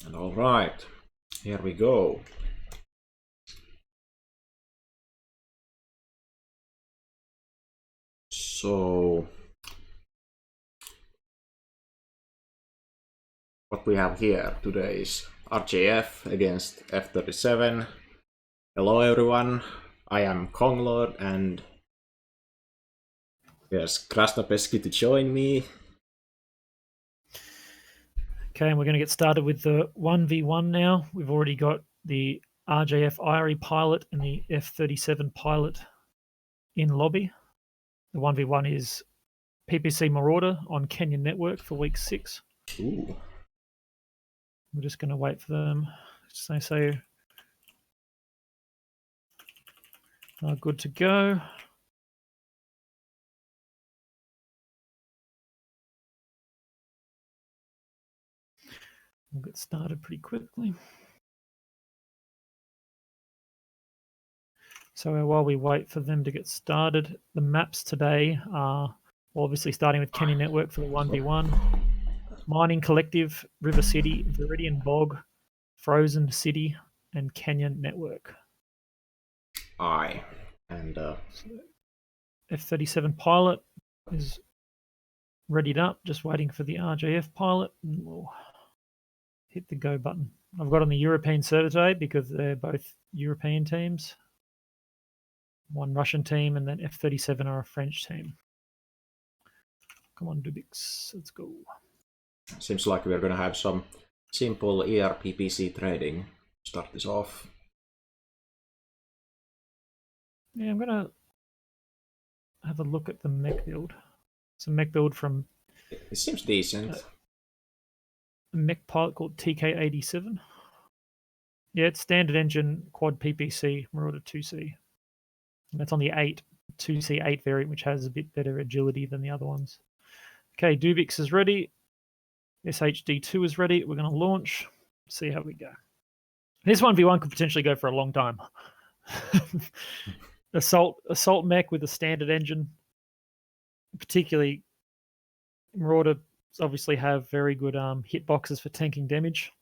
And all right, here we go. So what we have here today is RJF against F37. Hello everyone, I am Konglord and there's Krasnopeski to join me. Okay, and we're going to get started with the 1v1 now. We've already got the RJF IRE pilot and the F37 pilot in lobby. The 1v1 is PPC Marauder on Kenyan Network for week 6. Ooh. We're just going to wait for them. So they say good to go. We'll get started pretty quickly. So while we wait for them to get started, the maps today are obviously starting with Kenyan Network for the 1v1. Mining Collective, River City, Viridian Bog, Frozen City, and Kenyan Network. Aye. And F37 pilot is readied up, just waiting for the RJF pilot, and we'll hit the go button. I've got on the European server today because they're both European teams. One Russian team, and then F37 are a French team. Come on, Dubix, let's go. seems like we're gonna have some simple ERPPC trading to start this off. Yeah, I'm gonna have a look at the mech build. It's a mech build from It seems decent. a mech pilot called TK87. Yeah, it's standard engine quad PPC Marauder 2C. And that's on the 2C8 variant, which has a bit better agility than the other ones. Okay, Dubix is ready. SHD2 is ready. We're going to launch. See how we go. This 1v1 could potentially go for a long time. Assault mech with a standard engine. Particularly, Marauders obviously have very good hitboxes for tanking damage.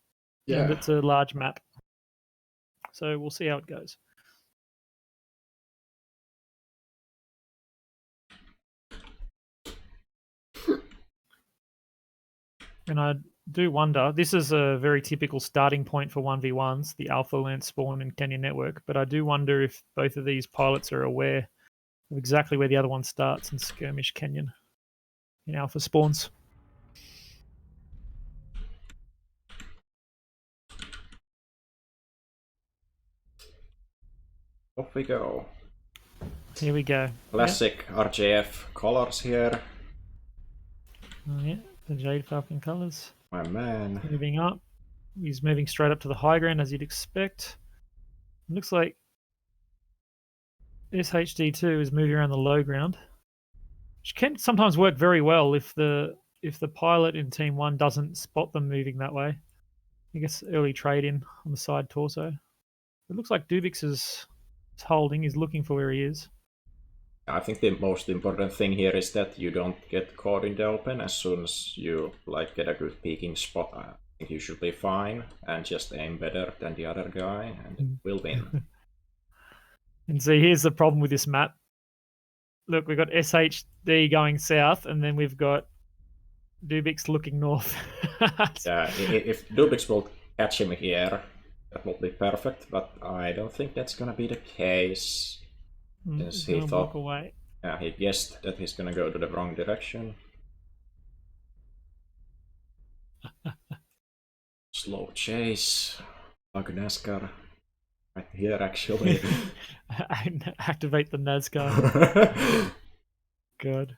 Yeah. And it's a large map. So we'll see how it goes. And I do wonder, this is a very typical starting point for 1v1s, the Alpha Lance spawn and Kenyan Network, but I do wonder if both of these pilots are aware of exactly where the other one starts in Skirmish Kenyan in Alpha spawns. Off we go. Here we go. Classic RJF colors here. Oh, yeah, the Jade Falcon colors. My man. Moving up. He's moving straight up to the high ground as you'd expect. It looks like SHD2 is moving around the low ground, which can sometimes work very well if the pilot in Team 1 doesn't spot them moving that way. I guess early trade in on the side torso. It looks like Dubix is holding, he's looking for where he is. I think the most important thing here is that you don't get caught in the open. As soon as you get a good peeking spot, I think you should be fine and just aim better than the other guy and we'll win. And see, here's the problem with this map. Look, we've got SHD going south, and then we've got Dubix looking north. Yeah, if Dubix will catch him here, that would be perfect, but I don't think that's gonna be the case. Since he thought, away. Yeah, he guessed that he's gonna go to the wrong direction. Slow chase, like NASCAR. Right here, actually. Activate the NASCAR. Good.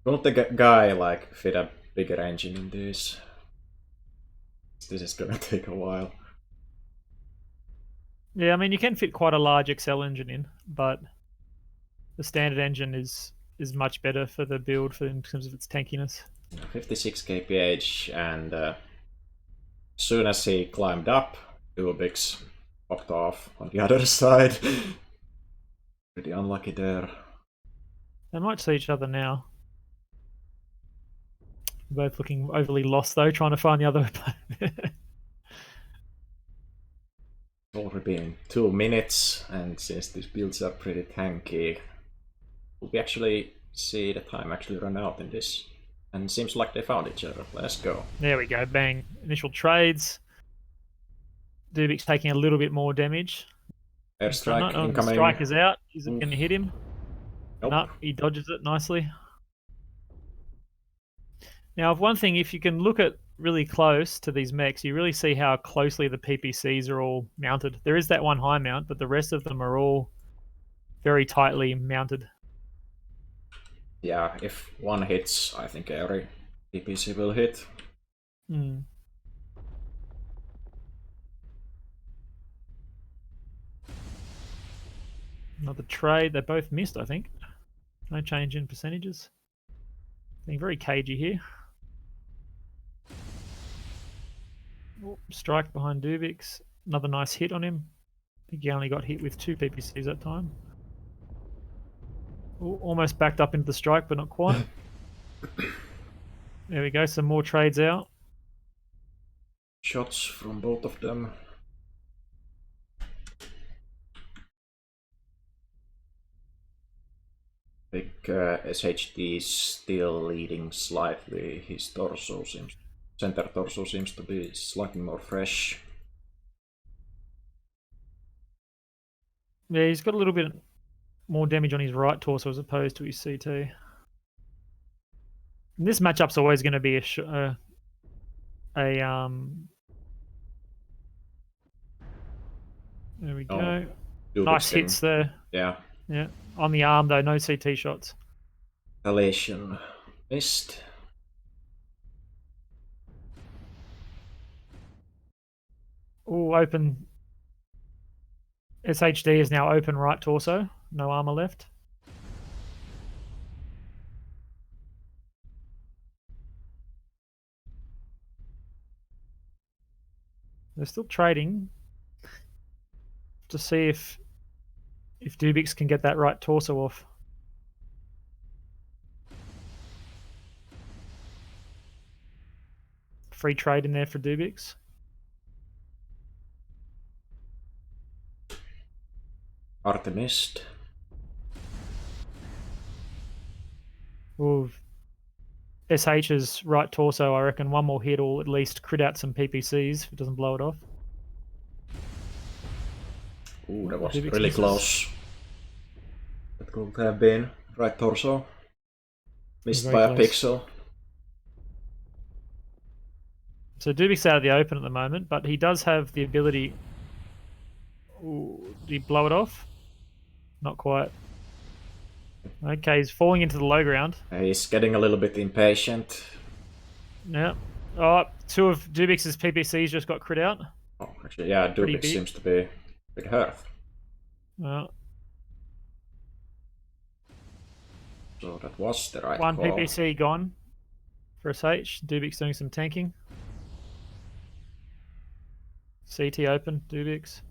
Won't the guy fit a bigger engine in this? This is gonna take a while. Yeah, I mean you can fit quite a large XL engine in, but the standard engine is much better for the build in terms of its tankiness. 56 kph, and as soon as he climbed up, Dubix popped off on the other side. Pretty unlucky there. They might see each other now. Both looking overly lost though, trying to find the other. Already been 2 minutes, and since these builds are pretty tanky, will we actually see the time actually run out in this? And seems like they found each other. Let's go. There we go. Bang. Initial trades. Dubik's taking a little bit more damage. Airstrike The incoming. strike is out. Is it going to hit him? Nope. No, he dodges it nicely. Now, one thing, if you can look at really close to these mechs, you really see how closely the PPCs are all mounted. There is that one high mount, but the rest of them are all very tightly mounted. Yeah, if one hits, I think every PPC will hit. Mm. Another trade. They both missed, I think. No change in percentages. Being very cagey here. Oh, strike behind Dubix. Another nice hit on him. I think he only got hit with 2 PPCs that time. Oh, almost backed up into the strike, but not quite. There we go. Some more trades out. Shots from both of them. I think SHD is still leading slightly. His torso seems, center torso seems to be slightly more fresh. Yeah, he's got a little bit more damage on his right torso as opposed to his CT. And this matchup's always going to be there we go. Nice hits there. Yeah. Yeah. On the arm though, no CT shots. Elation missed. Oh, open. SHD is now open right torso. No armor left. They're still trading to see if Dubix can get that right torso off. Free trade in there for Dubix. Artemist. Ooh. SH's right torso, I reckon one more hit will at least crit out some PPCs if it doesn't blow it off. Ooh, that was Dubix really misses. close. That could have been right torso. Missed Very by close. a pixel. So Dubik's out of the open at the moment, but he does have the ability. Ooh, did he blow it off? Not quite. Okay, he's falling into the low ground. He's getting a little bit impatient. Yeah. Oh, 2 of Dubix's PPCs just got crit out. Oh, actually, yeah, Dubix seems to be a bit hurt. Well, So that was the right one call. PPC gone for SH. Dubix doing some tanking. CT open, Dubix.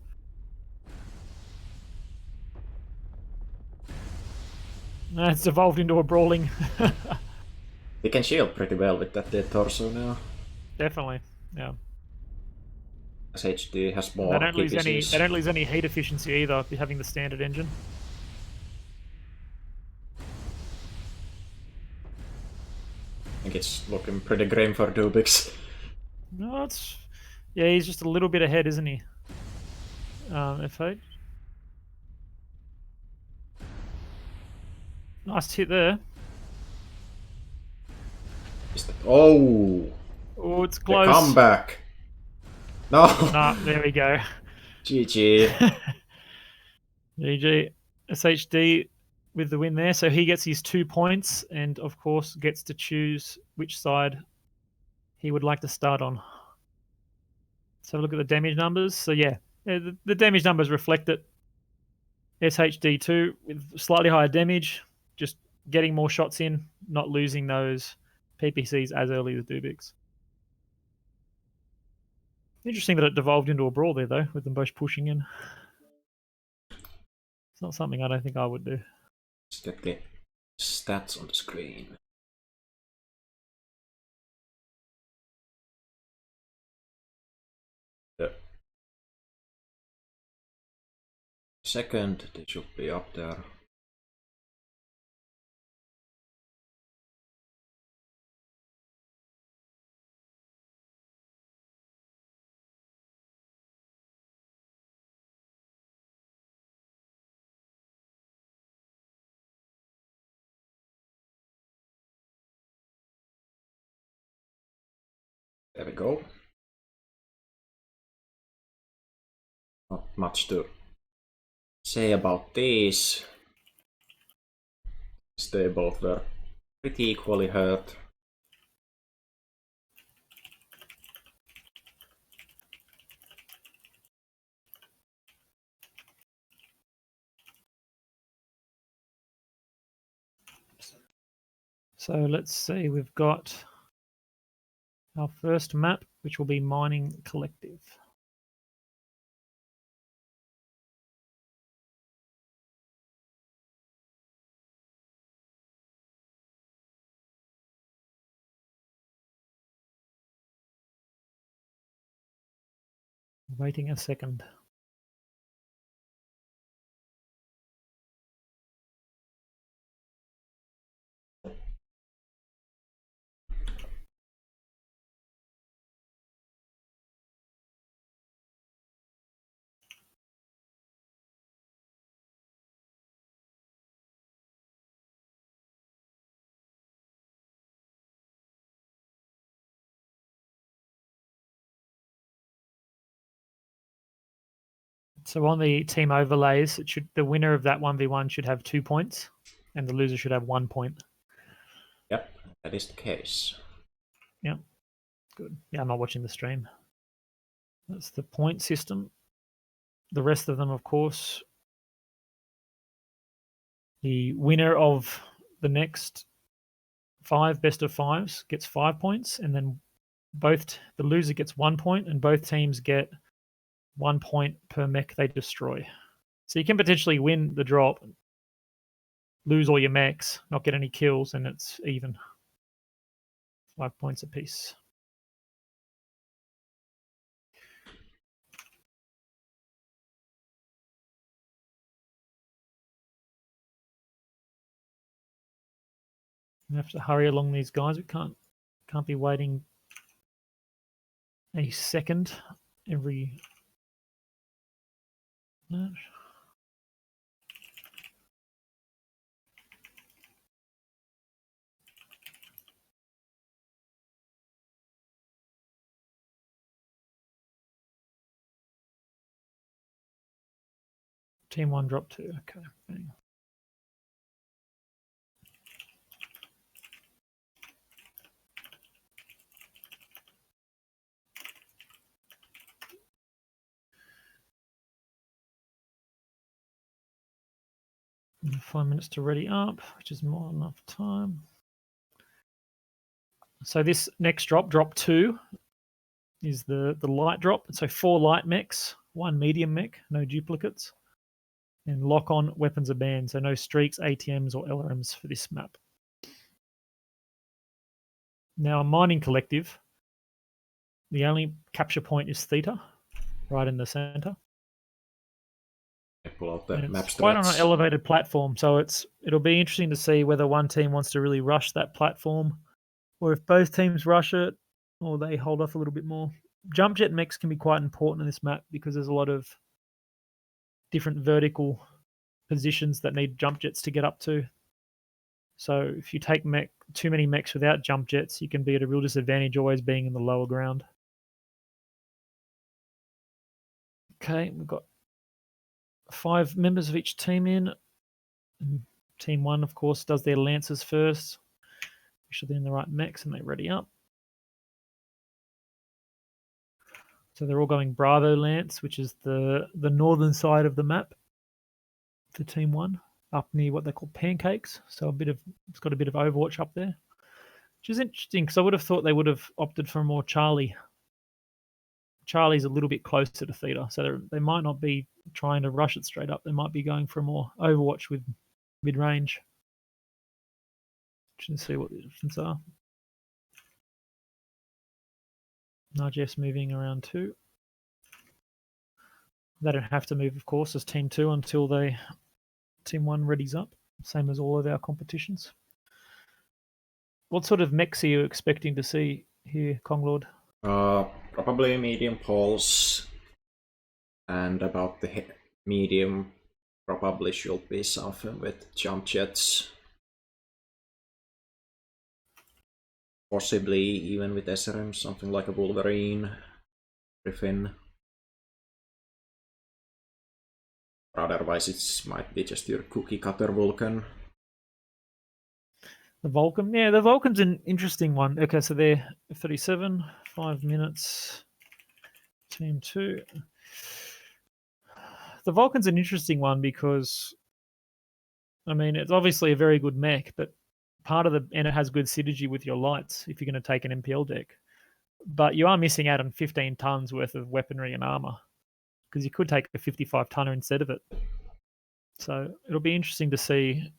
It's evolved into a brawling. He can shield pretty well with that dead torso now. Definitely, yeah. SHD has more They don't lose PPCs. they don't lose any heat efficiency either, having the standard engine. I think it's looking pretty grim for Dubix. No, yeah, he's just a little bit ahead, isn't he? FH. Nice hit there. Oh! Oh, it's The close. comeback! No! Nah, there we go. GG. GG. SHD with the win there. So he gets his 2 points and, of course, gets to choose which side he would like to start on. Let's have a look at the damage numbers. So, yeah, the damage numbers reflect it. SHD2 with slightly higher damage, just getting more shots in, not losing those PPCs as early as Dubix. Interesting that it devolved into a brawl there, though, with them both pushing in. It's not something I don't think I would do. Let's get the stats on the screen. second, they should be up there. There we go. Not much to say about these. They both were pretty equally hurt. So let's see, we've got our first map, which will be Mining Collective. Waiting a second. So on the team overlays, the winner of that 1v1 should have 2 points, and the loser should have 1 point. Yep, that is the case. Yeah, good. Yeah, I'm not watching the stream. That's the point system. The rest of them, of course, the winner of the next 5 best of 5s gets 5 points, and then the loser gets 1 point, and both teams get 1 point per mech they destroy. So you can potentially win the drop, lose all your mechs, not get any kills, and it's even. 5 points apiece. We have to hurry along these guys. We can't be waiting a second every match. Team 1 drop 2. Okay. Bang. And 5 minutes to ready up, which is more than enough time. So this next drop 2, is the light drop. So 4 light mechs, 1 medium mech, no duplicates, and lock-on weapons are banned. So no streaks, ATMs, or LRMs for this map. Now, Mining Collective, the only capture point is Theta, right in the center. Pull out the And map it's quite on an strats. elevated platform, so it'll be interesting to see whether one team wants to really rush that platform, or if both teams rush it, or they hold off a little bit more. Jump jet mechs can be quite important in this map because there's a lot of different vertical positions that need jump jets to get up to. So if you take too many mechs without jump jets, you can be at a real disadvantage always being in the lower ground. Okay, we've got 5 members of each team in. Team 1, of course, does their lancers first. Make sure they're in the right mechs and they ready up. So they're all going Bravo Lance, which is the northern side of the map for Team 1, up near what they call pancakes. So it's got a bit of Overwatch up there, which is interesting because I would have thought they would have opted for more Charlie. Charlie's a little bit closer to Theta, so they might not be trying to rush it straight up. They might be going for more Overwatch with mid-range. Just see what the differences are. Najeff's moving around too. They don't have to move, of course, as Team 2 until Team 1 readies up, same as all of our competitions. What sort of mechs are you expecting to see here, Konglord? Probably medium pulse, and about the medium probably should be something with jump jets. Possibly even with SRM, something like a Wolverine, Griffin. Otherwise it might be just your cookie cutter Vulcan. The Vulcan? Yeah, the Vulcan's an interesting one. Okay, so they're 37, 5 minutes. Team 2. The Vulcan's an interesting one because, I mean, it's obviously a very good mech, but and it has good synergy with your lights if you're going to take an MPL deck. But you are missing out on 15 tons worth of weaponry and armor because you could take a 55 tonner instead of it. So it'll be interesting to see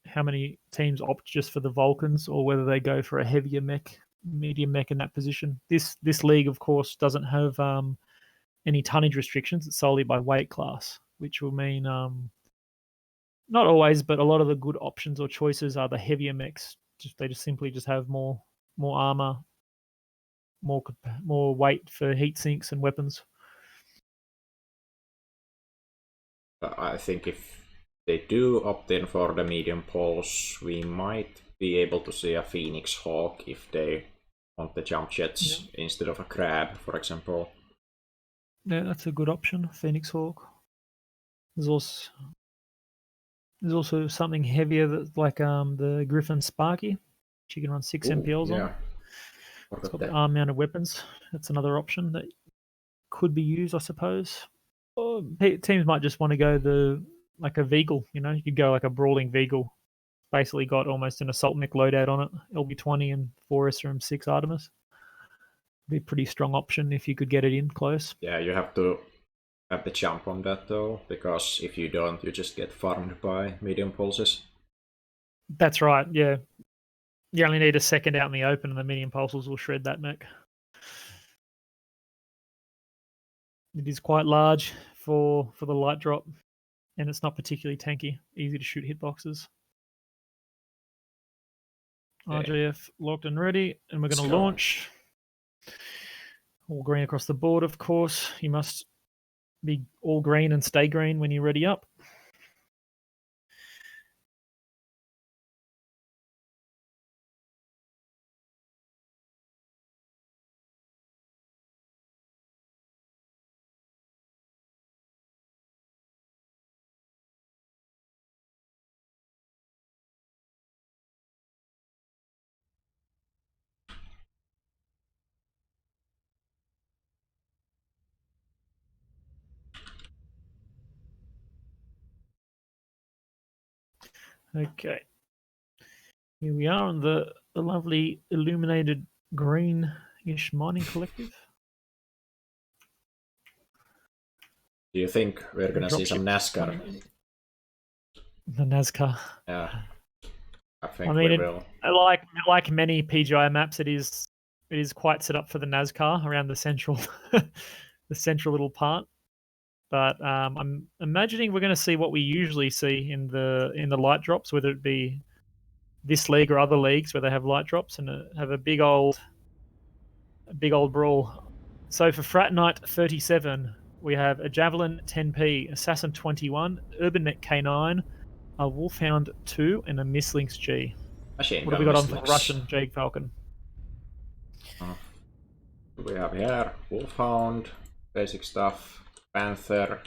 how many teams opt just for the Vulcans or whether they go for a heavier mech, medium mech in that position. This league, of course, doesn't have any tonnage restrictions. It's solely by weight class, which will mean not always, but a lot of the good options or choices are the heavier mechs. They just simply have more armor, more weight for heat sinks and weapons. I think if they do opt in for the medium pulse, we might be able to see a Phoenix Hawk if they want the jump jets instead of a crab, for example. Yeah, that's a good option. Phoenix Hawk. There's also something heavier that's like the Griffin Sparky, which you can run 6 MPLs on. It's got the arm mounted weapons. That's another option that could be used, I suppose. Or teams might just want to go like a Veagle, you could go like a brawling Veagle. Basically got almost an assault mech loadout on it, LB20 and 4 SRM 6 Artemis. Be a pretty strong option if you could get it in close. Yeah, you have to have the jump on that though, because if you don't, you just get farmed by medium pulses. That's right, yeah. You only need a second out in the open and the medium pulses will shred that mech. It is quite large for the light drop, and it's not particularly tanky. Easy to shoot hitboxes. Okay. RJF locked and ready, and we're going to launch. All green across the board, of course. You must be all green and stay green when you're ready up. Okay. Here we are on the lovely illuminated greenish mining collective. Do you think we're going to see some NASCAR? The NASCAR. Yeah. I think we will. Like many PGI maps, it is quite set up for the NASCAR around the central the central little part. But I'm imagining we're going to see what we usually see in the light drops, whether it be this league or other leagues where they have light drops and have a big old brawl. So for Frat Night 37, we have a Javelin 10p, Assassin 21, Urban Mech K9, a Wolfhound 2, and a Mislinks G. What have we got on for Russian Jade Falcon? We have here Wolfhound, basic stuff, Panther,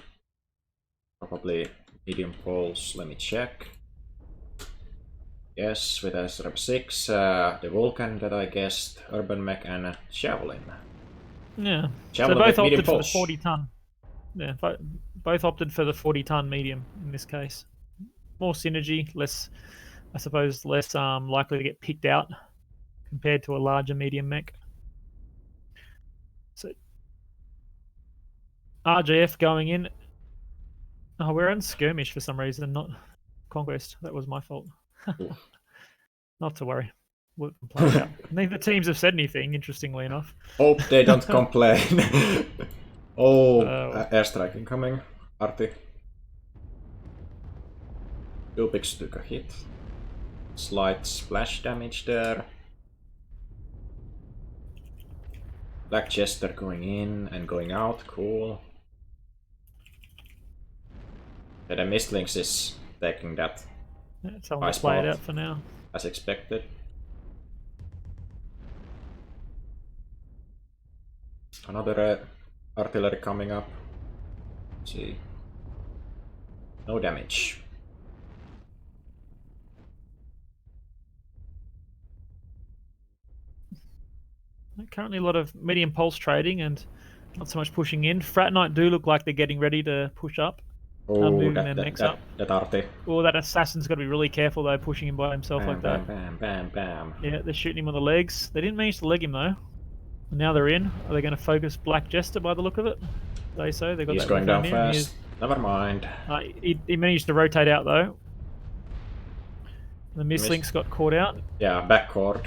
probably medium pulse, let me check. Yes, with SRM 6, the Vulcan that I guessed, Urban Mech, and Javelin. Yeah, Javelin so both opted for the 40 ton. Yeah, both opted for the 40 ton medium in this case. More synergy, less, I suppose, less likely to get picked out compared to a larger medium mech. So RJF going in. Oh, we're on skirmish for some reason, not conquest. That was my fault. Not to worry. We'll play it out. Neither teams have said anything, interestingly enough. Hope they don't complain. Oh, airstrike incoming. Arti. Dupix took a hit. Slight splash damage there. Black Chester going in and going out, cool. Yeah, the Mistlings is taking that Telling high to play it spot out for now. as expected. Another artillery coming up. Let's see. No damage. Currently a lot of medium pulse trading and not so much pushing in. Frat Knight do look like they're getting ready to push up. Oh, Moving their mechs up. that Arti. Oh, that assassin's got to be really careful though, pushing him by himself Bam, like bam, that. bam, bam, bam. Yeah, they're shooting him on the legs. They didn't manage to leg him though. Now they're in. Are they going to focus Black Jester by the look of it? They so. They got He's that going down in. fast. Never mind. He managed to rotate out though. The Mistlinks got caught out. Yeah, backcourt.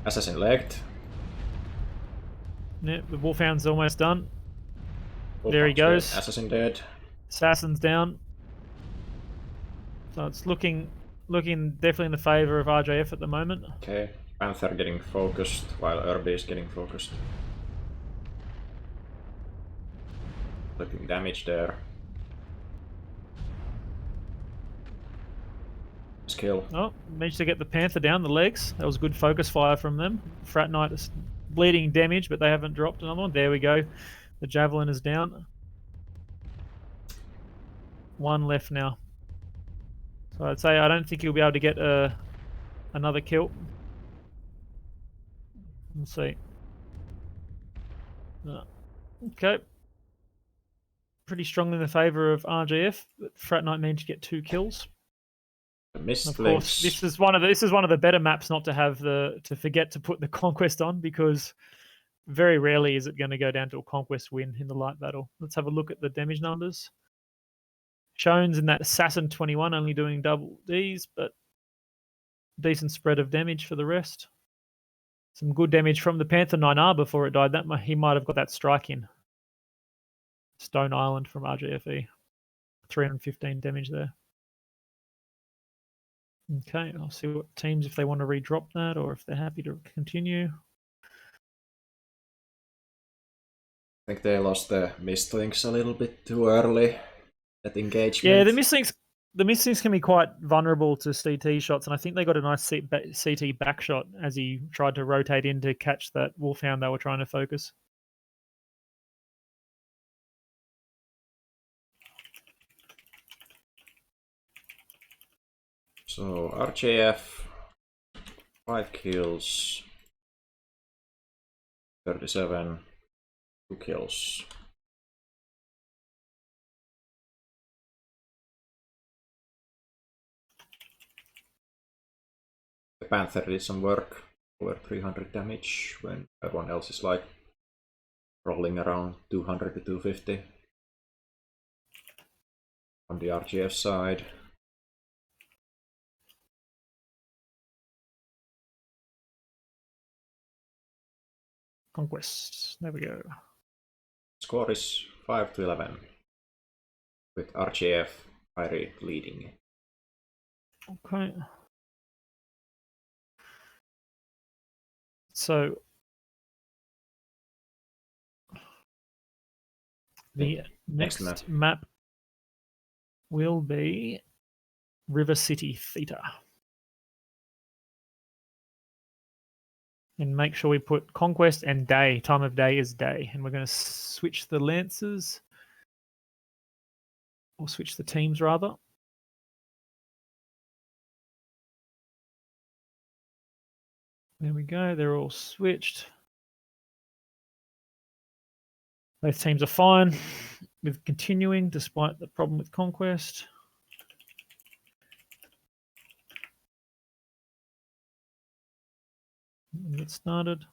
Assassin legged. Yeah, the Wolfhound's almost done. Wolfhound's there he goes. Dead. Assassin dead. Assassin's down. So it's looking definitely in the favour of RJF at the moment. Okay, Panther getting focused while Irby is getting focused. Looking damage there. Skill. Oh, managed to get the Panther down the legs. That was good focus fire from them. Frat Knight is bleeding damage, but they haven't dropped another one. There we go. The Javelin is down. One left now. So I'd say I don't think he'll be able to get another kill. We'll see. Okay. Pretty strongly in the favour of RGF, but Frat Knight managed to get 2 kills. Of course, this is one of the better maps not to have to forget to put the Conquest on, because very rarely is it going to go down to a Conquest win in the light battle. Let's have a look at the damage numbers. Shones in that Assassin 21 only doing double Ds, but decent spread of damage for the rest. Some good damage from the Panther 9R before it died. He might have got that strike in. Stone Island from RGFE. 315 damage there. Okay, I'll see what teams, if they want to redrop that or if they're happy to continue. I think they lost the Mistlings a little bit too early. That engagement. Yeah, the Mistlings can be quite vulnerable to CT shots, and I think they got a nice CT back shot as he tried to rotate in to catch that Wolfhound they were trying to focus. So RJF, 5 kills, 37, 2 kills. The Panther did some work, over 300 damage, when everyone else is like rolling around 200 to 250 on the RGF side. Conquest. There we go. Score is 5-11, with RGF Irie leading. Okay. So the next map will be River City Theta. And make sure we put Conquest and day. Time of day is day. And we're going to switch the Lancers. Or switch the teams, rather. There we go. They're all switched. Both teams are fine with continuing despite the problem with Conquest. Get started.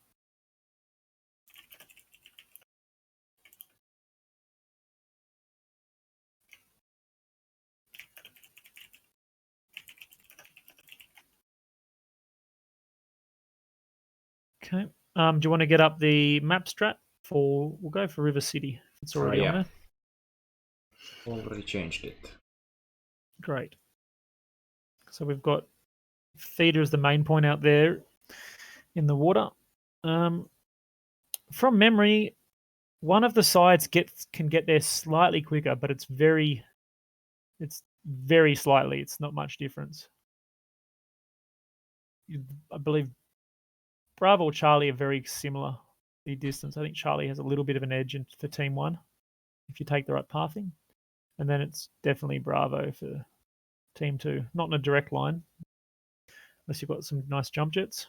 Okay. Do you want to get up the map strat for? We'll go for River City. If it's already on Yeah. there. Already changed it. Great. So we've got Theta as the main point out there in the water. From memory, one of the sides can get there slightly quicker, but it's very slightly. It's not much difference. I believe Bravo or Charlie are very similar. The distance. I think Charlie has a little bit of an edge for Team 1 if you take the right pathing. And then it's definitely Bravo for Team 2. Not in a direct line, unless you've got some nice jump jets.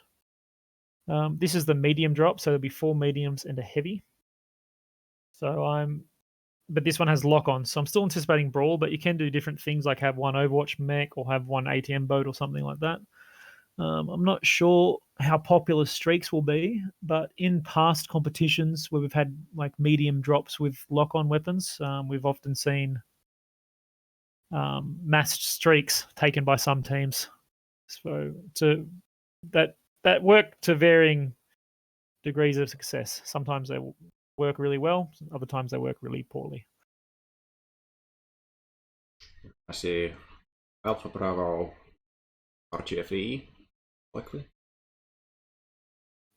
This is the medium drop, so there'll be 4 mediums and a heavy. But this one has lock on, so I'm still anticipating Brawl, but you can do different things like have one Overwatch mech or have one ATM boat or something like that. I'm not sure how popular streaks will be, but in past competitions where we've had like medium drops with lock-on weapons, we've often seen massed streaks taken by some teams. So that work to varying degrees of success. Sometimes they work really well, other times they work really poorly. I see Alpha Bravo RGFE, likely.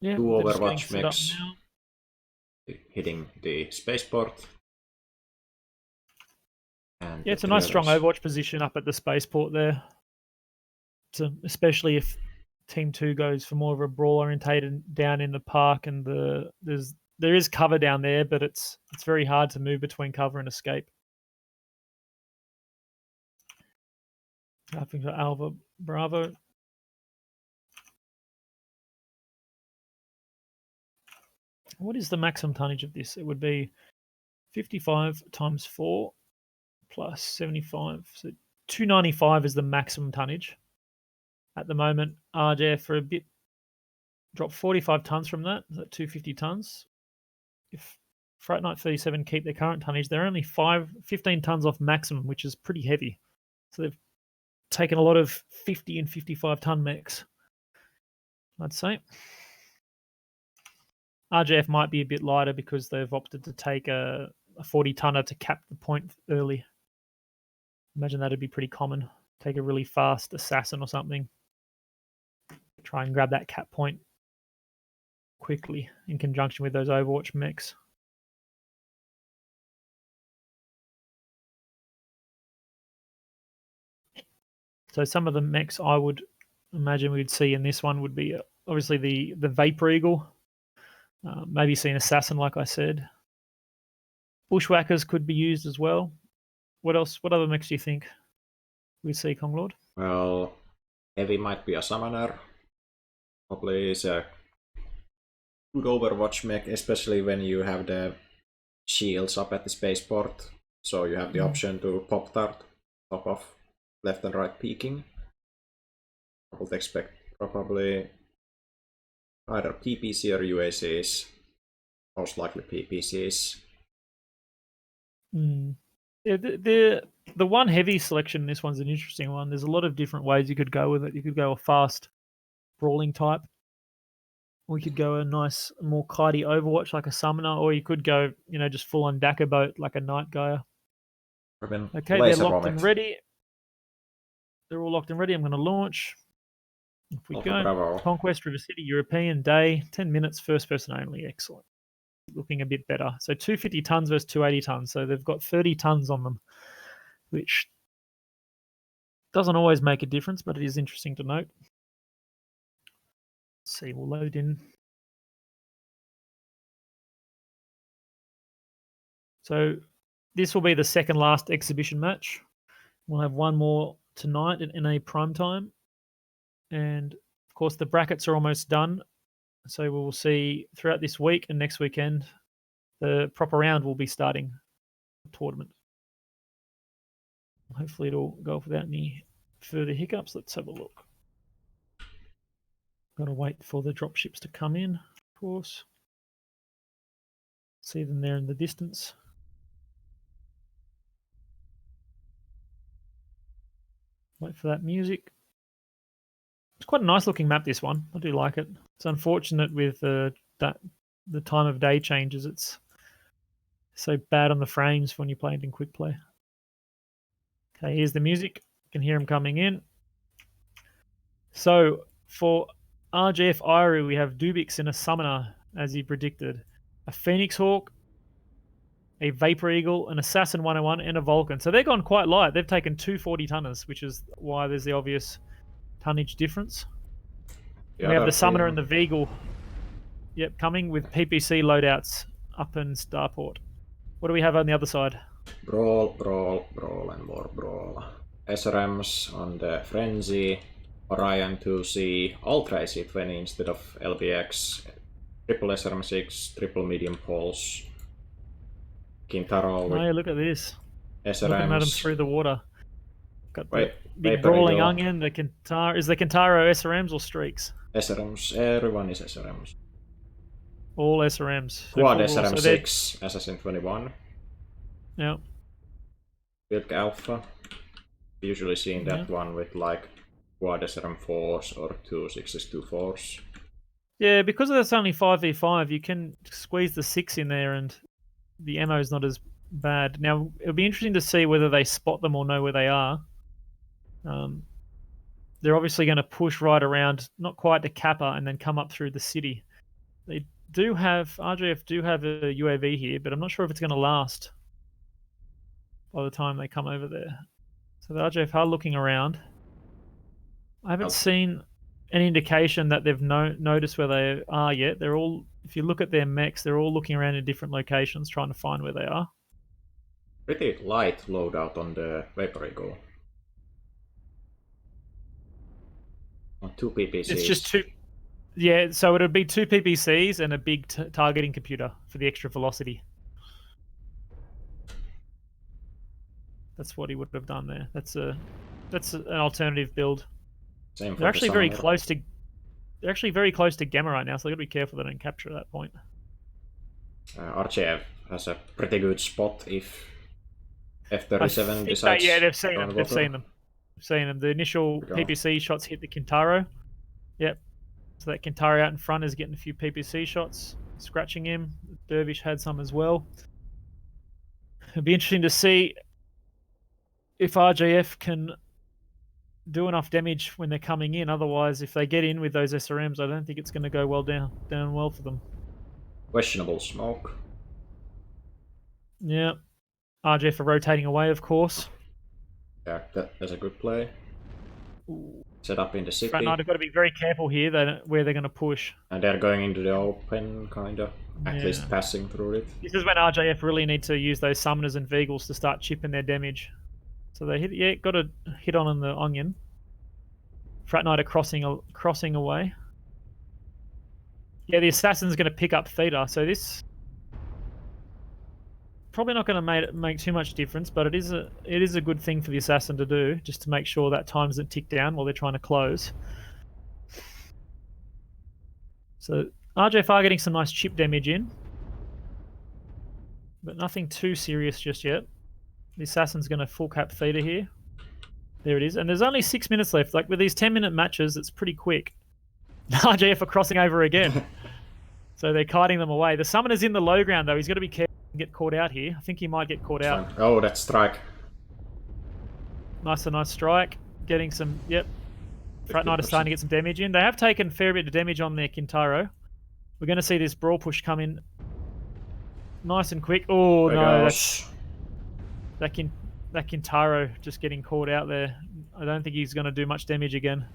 Yeah, 2 they're just getting Overwatch set up mechs now. hitting the spaceport. And Yeah, it's a nice strong Overwatch position up at the spaceport there. So especially if Team 2 goes for more of a brawl orientated down in the park, and there is cover down there, but it's very hard to move between cover and escape. I think for Alpha Bravo. What is the maximum tonnage of this? It would be 55 times 4 plus 75. So 295 is the maximum tonnage. At the moment, RJF for a bit dropped 45 tons from that. Is that 250 tons? If Fright Night 37 keep their current tonnage, they're only 15 tons off maximum, which is pretty heavy. So they've taken a lot of 50 and 55 ton mechs, I'd say. RJF might be a bit lighter because they've opted to take a 40 tonner to cap the point early. Imagine that'd be pretty common. Take a really fast assassin or something. Try and grab that cap point quickly in conjunction with those Overwatch mechs. So some of the mechs I would imagine we'd see in this one would be obviously the Vapor Eagle, maybe see an assassin, like I said. Bushwhackers could be used as well. What else? What other mechs do you think we'd see, Konglord? Well, Heavy might be a summoner. Probably is a good Overwatch mech, especially when you have the shields up at the spaceport. So you have the option to pop dart top of left and right peeking. I would expect probably either PPC or UACs. Most likely PPCs. Yeah, the one heavy selection, this one's an interesting one. There's a lot of different ways you could go with it. You could go a fast brawling type. We could go a nice, more kitey Overwatch like a summoner, or you could go, just full on Dakka boat like a night guy. Okay, they're locked and ready. They're all locked and ready. I'm going to launch. If we Alpha go, Bravo. Conquest River City, European day, 10 minutes, first person only. Excellent. Looking a bit better. So 250 tons versus 280 tons. So they've got 30 tons on them, which doesn't always make a difference, but it is interesting to note. Let's see, we'll load in. So this will be the second last exhibition match. We'll have one more tonight in NA prime time. And of course, the brackets are almost done. So we will see throughout this week and next weekend, the proper round will be starting the tournament. Hopefully it'll go off without any further hiccups. Let's have a look. Got to wait for the dropships to come in, of course. See them there in the distance. Wait for that music. It's quite a nice looking map, this one. I do like it. It's unfortunate with that the time of day changes. It's so bad on the frames when you play it in quick play. Okay, here's the music. You can hear him coming in. So for RGF Iru, we have Dubix and a Summoner, as he predicted. A Phoenix Hawk, a Vapor Eagle, an Assassin 101, and a Vulcan. So they've gone quite light. They've taken 240 tonners, which is why there's the obvious tonnage difference. We have the Summoner and the Veagle. Yep, coming with PPC loadouts up in Starport. What do we have on the other side? Brawl, Brawl, Brawl, and more Brawl. SRMs on the Frenzy, Orion 2C, Ultra AC20 instead of LBX, triple SRM6, triple medium pulse, Kintaro with look at this. SRMs. Looking at them through the water. Got the big Vapor brawling Eagle. onion. The Kintaro. Is the Kintaro SRMs or streaks? SRMs, everyone is SRMs. All SRMs. Quad SRM6, Assassin 21. Yeah. Build Alpha. Usually seeing that one with like quad SRM 4s or 2 6s, 2 4s. Yeah, because that's only 5v5, you can squeeze the 6 in there and the ammo is not as bad. Now, it'll be interesting to see whether they spot them or know where they are. They're obviously going to push right around, not quite to Kappa, and then come up through the city. They do have, RJF do have a UAV here, but I'm not sure if it's going to last by the time they come over there. So the RJF are looking around. I haven't seen any indication that they've noticed where they are yet. They're all, if you look at their mechs, they're all looking around in different locations trying to find where they are. Pretty light loadout on the Vapor Eagle. On 2 PPCs. It's just 2. Yeah, so it'll be 2 PPCs and a big targeting computer for the extra velocity. That's what he would have done there. That's an alternative build. Same for they're actually very Summoner. close to. They're actually very close to Gamma right now, so they got to be careful they don't capture that point. RCF has a pretty good spot if F-37 decides. Yeah, they've seen them. They've seen them. The initial PPC shots hit the Kintaro. Yep. So that Kintaro out in front is getting a few PPC shots, scratching him. Dervish had some as well. It'll be interesting to see if RJF can do enough damage when they're coming in. Otherwise, if they get in with those SRMs, I don't think it's going to go well down well for them. Questionable smoke. Yeah. RJF are rotating away, of course. Yeah, that's a good play. Set up in the city. Frat Knight have got to be very careful here where they're going to push. And they're going into the open, kind of. At least passing through it. This is when RJF really need to use those summoners and Veagles to start chipping their damage. So they got a hit on the onion. Frat Knight are crossing away. Yeah, the assassin's going to pick up Theta, so this probably not going to make too much difference, but it is a good thing for the assassin to do, just to make sure that time doesn't tick down while they're trying to close. So RJF are getting some nice chip damage in, but nothing too serious just yet. The assassin's going to full cap Theta here. There it is. And there's only 6 minutes left. Like with these 10-minute matches, it's pretty quick. RJF are crossing over again. So they're kiting them away. The summoner's in the low ground, though. He's got to be careful and get caught out here. I think he might get caught out. Oh, that strike. Nice strike. Getting some, yep. Frat Knight is starting to get some damage in. They have taken a fair bit of damage on their Kintaro. We're going to see this brawl push come in nice and quick. Oh, no. That Kintaro just getting caught out there. I don't think he's going to do much damage again.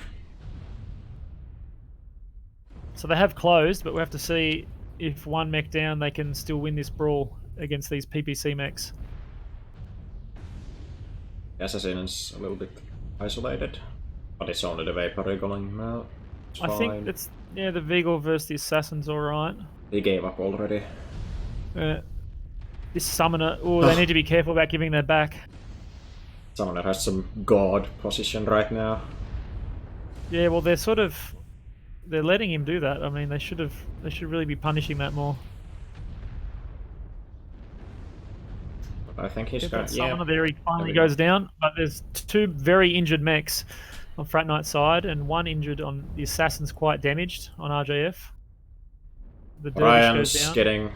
So they have closed, but we have to see if one mech down, they can still win this brawl against these PPC mechs. Assassin's a little bit isolated, but it's only the Vapor going now. I think it's, yeah, the Veagle versus the Assassin's alright. He gave up already. This Summoner, they need to be careful about giving their back. Summoner has some god position right now. Yeah, well, they're letting him do that. I mean, they should really be punishing that more. I think he's got Summoner there. He finally goes down, but there's 2 very injured mechs on Frat Knight's side, and 1 injured on the Assassin's, quite damaged on RJF. The dervish goes Ryan's down. getting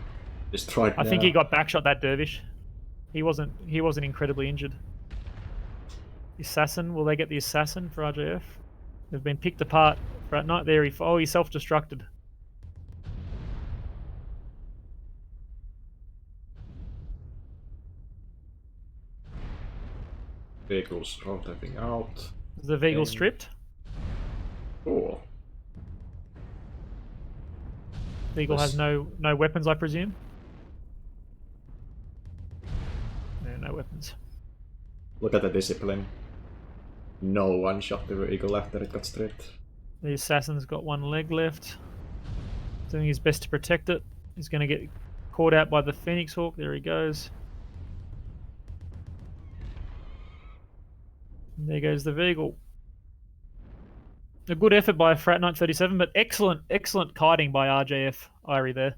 destroyed I now. think he got backshot, that dervish. He wasn't incredibly injured. The assassin, will they get the assassin for RJF? They've been picked apart. Right, not there. He self-destructed. Vehicles rotating out. Is the vehicle stripped? Cool. Vehicle has no weapons, I presume. No weapons. Look at the discipline. No one shot the vehicle after it got stripped. The assassin's got one leg left. Doing his best to protect it. He's going to get caught out by the Phoenix Hawk. There he goes. And there goes the vehicle. A good effort by Frat Knight 37, but excellent kiting by RJF Irie there.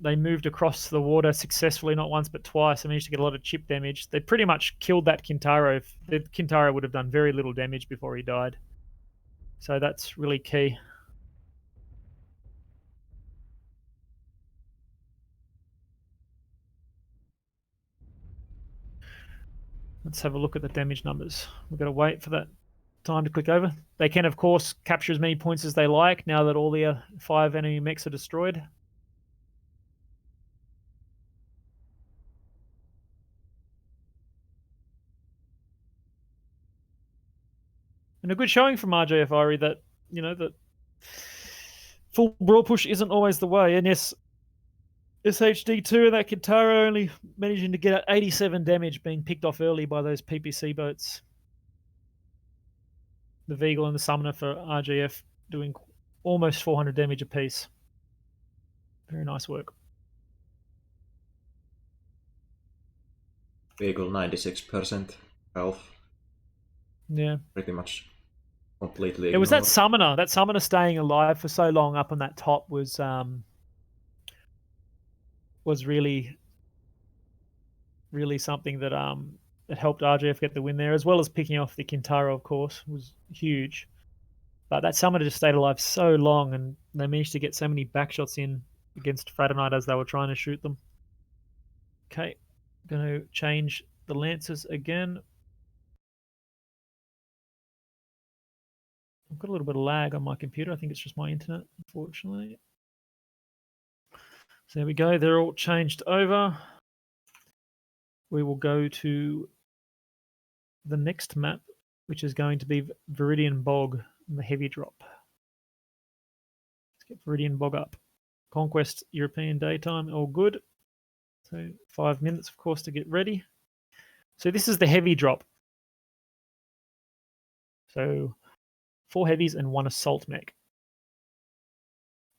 They moved across the water successfully, not once but twice. They managed to get a lot of chip damage. They pretty much killed that Kintaro. The Kintaro would have done very little damage before he died. So that's really key. Let's have a look at the damage numbers. We've got to wait for that time to click over. They can, of course, capture as many points as they like now that all the 5 enemy mechs are destroyed. And a good showing from RJF Irie that, that full brawl push isn't always the way. And yes, SHD2 and that Kintaro only managing to get 87 damage being picked off early by those PPC boats. The Veagle and the Summoner for RGF doing almost 400 damage apiece. Very nice work. Vehicle 96% health. Yeah. Pretty much completely ignored. It was that Summoner staying alive for so long up on that top was really something that that helped RGF get the win there, as well as picking off the Kintaro, of course, was huge. But that Summoner just stayed alive so long, and they managed to get so many backshots in against Fratonite as they were trying to shoot them. Okay, going to change the Lancers again. I've got a little bit of lag on my computer. I think it's just my internet, unfortunately. So there we go. They're all changed over. We will go to the next map, which is going to be Viridian Bog and the heavy drop. Let's get Viridian Bog up. Conquest European daytime, all good. So 5 minutes, of course, to get ready. So this is the heavy drop. So 4 heavies and 1 assault mech.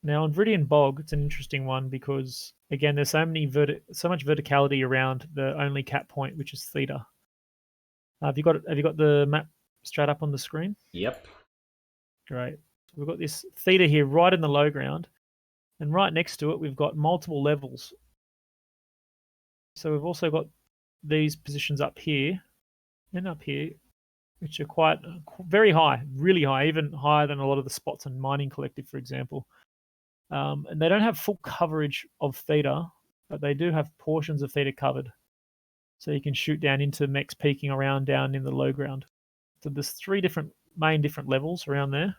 Now on Viridian Bog, it's an interesting one because again, there's so much verticality around the only cap point, which is theta. Have you got the map straight up on the screen? Yep. Great. So we've got this theta here right in the low ground, and right next to it we've got multiple levels. So we've also got these positions up here and up here, which are very high, really high, even higher than a lot of the spots in Mining Collective, for example. And they don't have full coverage of theta, but they do have portions of theta covered. So you can shoot down into mechs peeking around down in the low ground. So there's 3 different levels around there.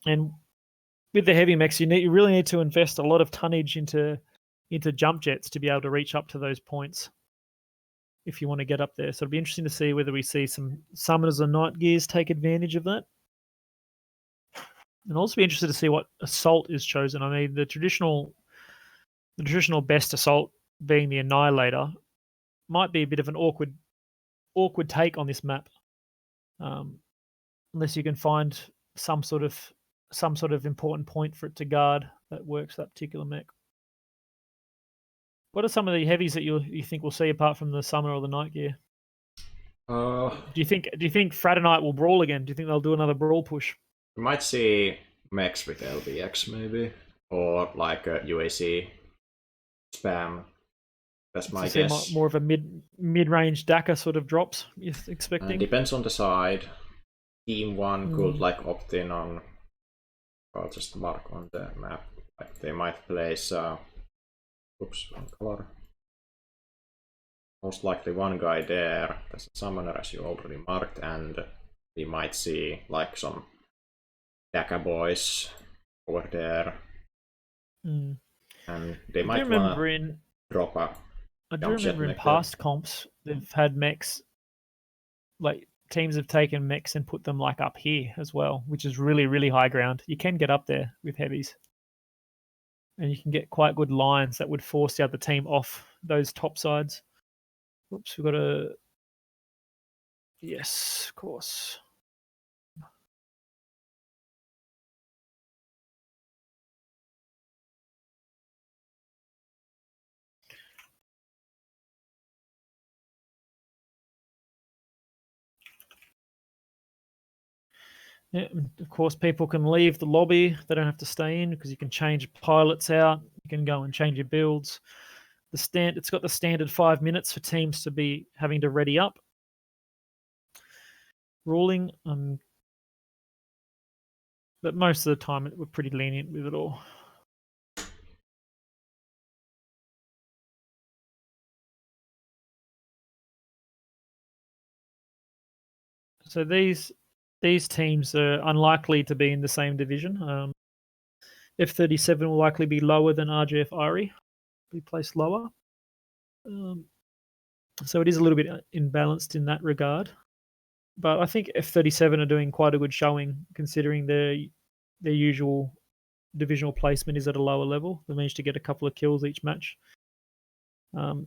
And with the heavy mechs, you really need to invest a lot of tonnage into jump jets to be able to reach up to those points if you want to get up there. So it'll be interesting to see whether we see some summoners or night gears take advantage of that. And also be interested to see what assault is chosen. I mean, the traditional best assault being the Annihilator might be a bit of an awkward take on this map, unless you can find some sort of important point for it to guard that works that particular mech. What are some of the heavies that you think we'll see apart from the Summoner or the Night Gear? Do you think Fratonite will brawl again? Do you think they'll do another brawl push? You might see mechs with LBX maybe, or like a UAC spam. That's my guess. More of a mid-range DACA sort of drops you're expecting? Depends on the side. Team 1 could like opt in on I'll just mark on the map. Like they might place. Oops, wrong color. Most likely one guy there. There's a summoner as you already marked, and we might see like some Daka boys over there. Mm. And they I do might remember wanna in drop a I do jump jet remember in mech there. past comps they've had mechs, like teams have taken mechs and put them like up here as well, which is really, really high ground. You can get up there with heavies. And you can get quite good lines that would force the other team off those top sides. Oops, we've got a... Yes, of course. Yeah, of course, people can leave the lobby. They don't have to stay in because you can change pilots out. You can go and change your builds. It's got the standard 5 minutes for teams to be having to ready up. Ruling, but most of the time we're pretty lenient with it all. So these teams are unlikely to be in the same division. F-37 will likely be lower than RJF Ari, be placed lower. So it is a little bit imbalanced in that regard. But I think F-37 are doing quite a good showing considering their usual divisional placement is at a lower level. They managed to get a couple of kills each match. And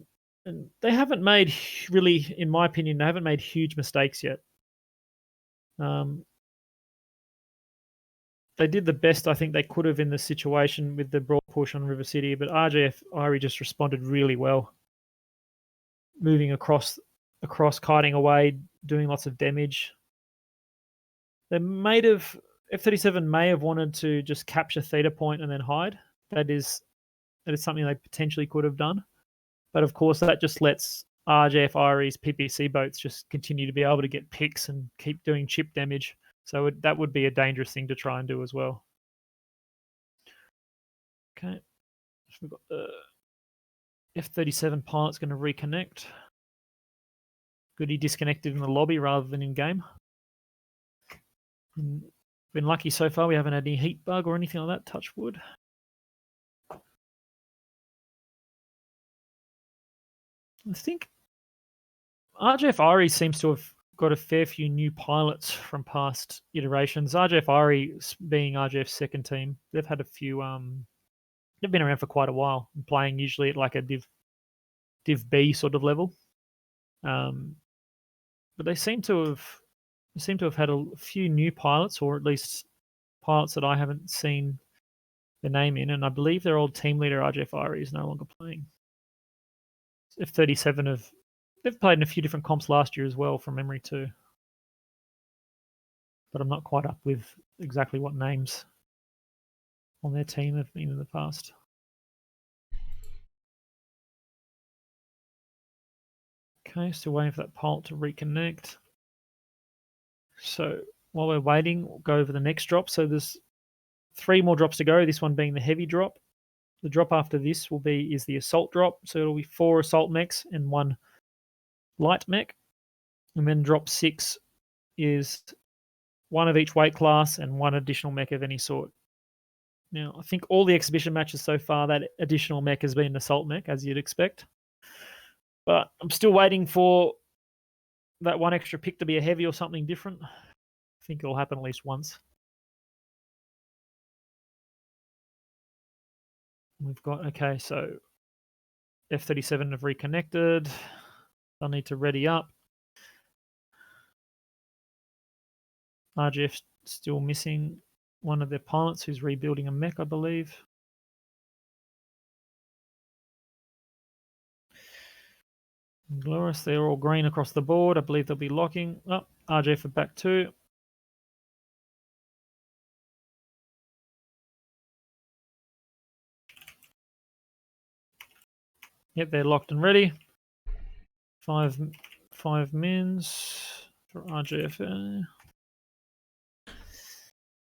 they haven't made, really, in my opinion, they haven't made huge mistakes yet. They did the best I think they could have in the situation with the broad push on River City, but RJF Irie just responded really well, moving across, kiting away, doing lots of damage. They might have F-37 may have wanted to just capture Theta Point and then hide. That is something they potentially could have done, but of course that just lets RJF Irie's PPC boats just continue to be able to get picks and keep doing chip damage. So that would be a dangerous thing to try and do as well. Okay, so we've got the F-37 pilot's going to reconnect. Good, he disconnected in the lobby rather than in game. Been lucky so far. We haven't had any heat bug or anything like that. Touch wood. I think RJF Ari seems to have got a fair few new pilots from past iterations. RJF Ari being RJF's second team, they've had a few. They've been around for quite a while, playing usually at like a Div B sort of level. But they seem to have had a few new pilots, or at least pilots that I haven't seen the name in, and I believe their old team leader RJF Ari is no longer playing. F-37 they've played in a few different comps last year as well, from memory too. But I'm not quite up with exactly what names on their team have been in the past. Okay, still waiting for that pilot to reconnect. So while we're waiting, we'll go over the next drop. So there's 3 more drops to go, this one being the heavy drop. The drop after this is the assault drop. So it'll be 4 assault mechs and 1 light mech. And then drop 6 is 1 of each weight class and 1 additional mech of any sort. Now, I think all the exhibition matches so far, that additional mech has been an assault mech, as you'd expect. But I'm still waiting for that 1 extra pick to be a heavy or something different. I think it'll happen at least once. We've got, okay, so F-37 have reconnected. They'll need to ready up. RGF still missing one of their pilots who's rebuilding a mech, I believe. Glorious, they're all green across the board. I believe they'll be locking. Oh, RGF are back too. Yep, they're locked and ready. Five mins for RGF.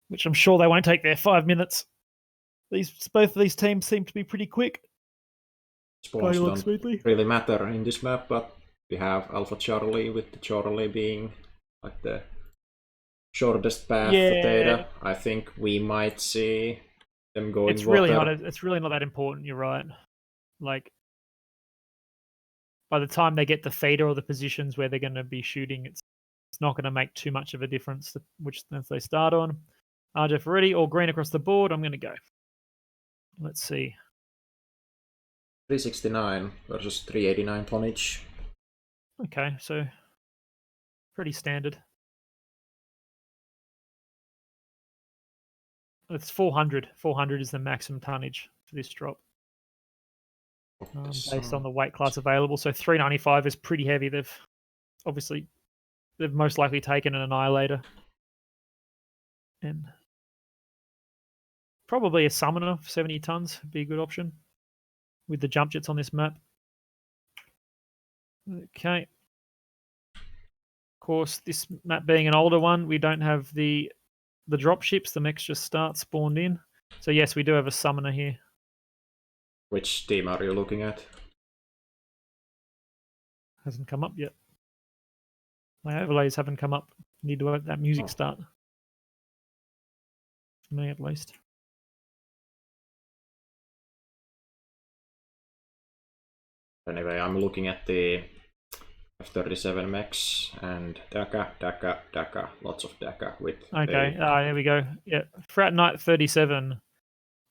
which I'm sure they won't take their 5 minutes. Both of these teams seem to be pretty quick. Spawns don't really matter in this map, but we have Alpha Charlie, with the Charlie being like the shortest path to Theta. I think we might see them going it's water. it's really not that important, you're right. Like, by the time they get to Theta or the positions where they're going to be shooting, it's not going to make too much of a difference which stance they start on. RJ ready, all green across the board. I'm going to go. Let's see. 369 versus 389 tonnage. Okay, so pretty standard. It's 400. 400 is the maximum tonnage for this drop, based on the weight class available. So 395 is pretty heavy. They've most likely taken an Annihilator. And probably a Summoner for 70 tons would be a good option with the jump jets on this map. Okay. Of course, this map being an older one, we don't have the drop ships. The mechs just start spawned in. So yes, we do have a Summoner here. Which team are you looking at? Hasn't come up yet. My overlays haven't come up. Need to let that music start. For me, at least. Anyway, I'm looking at the F-37 mechs and DACA, lots of DACA with. Okay, there we go. Yeah, Frat Knight 37,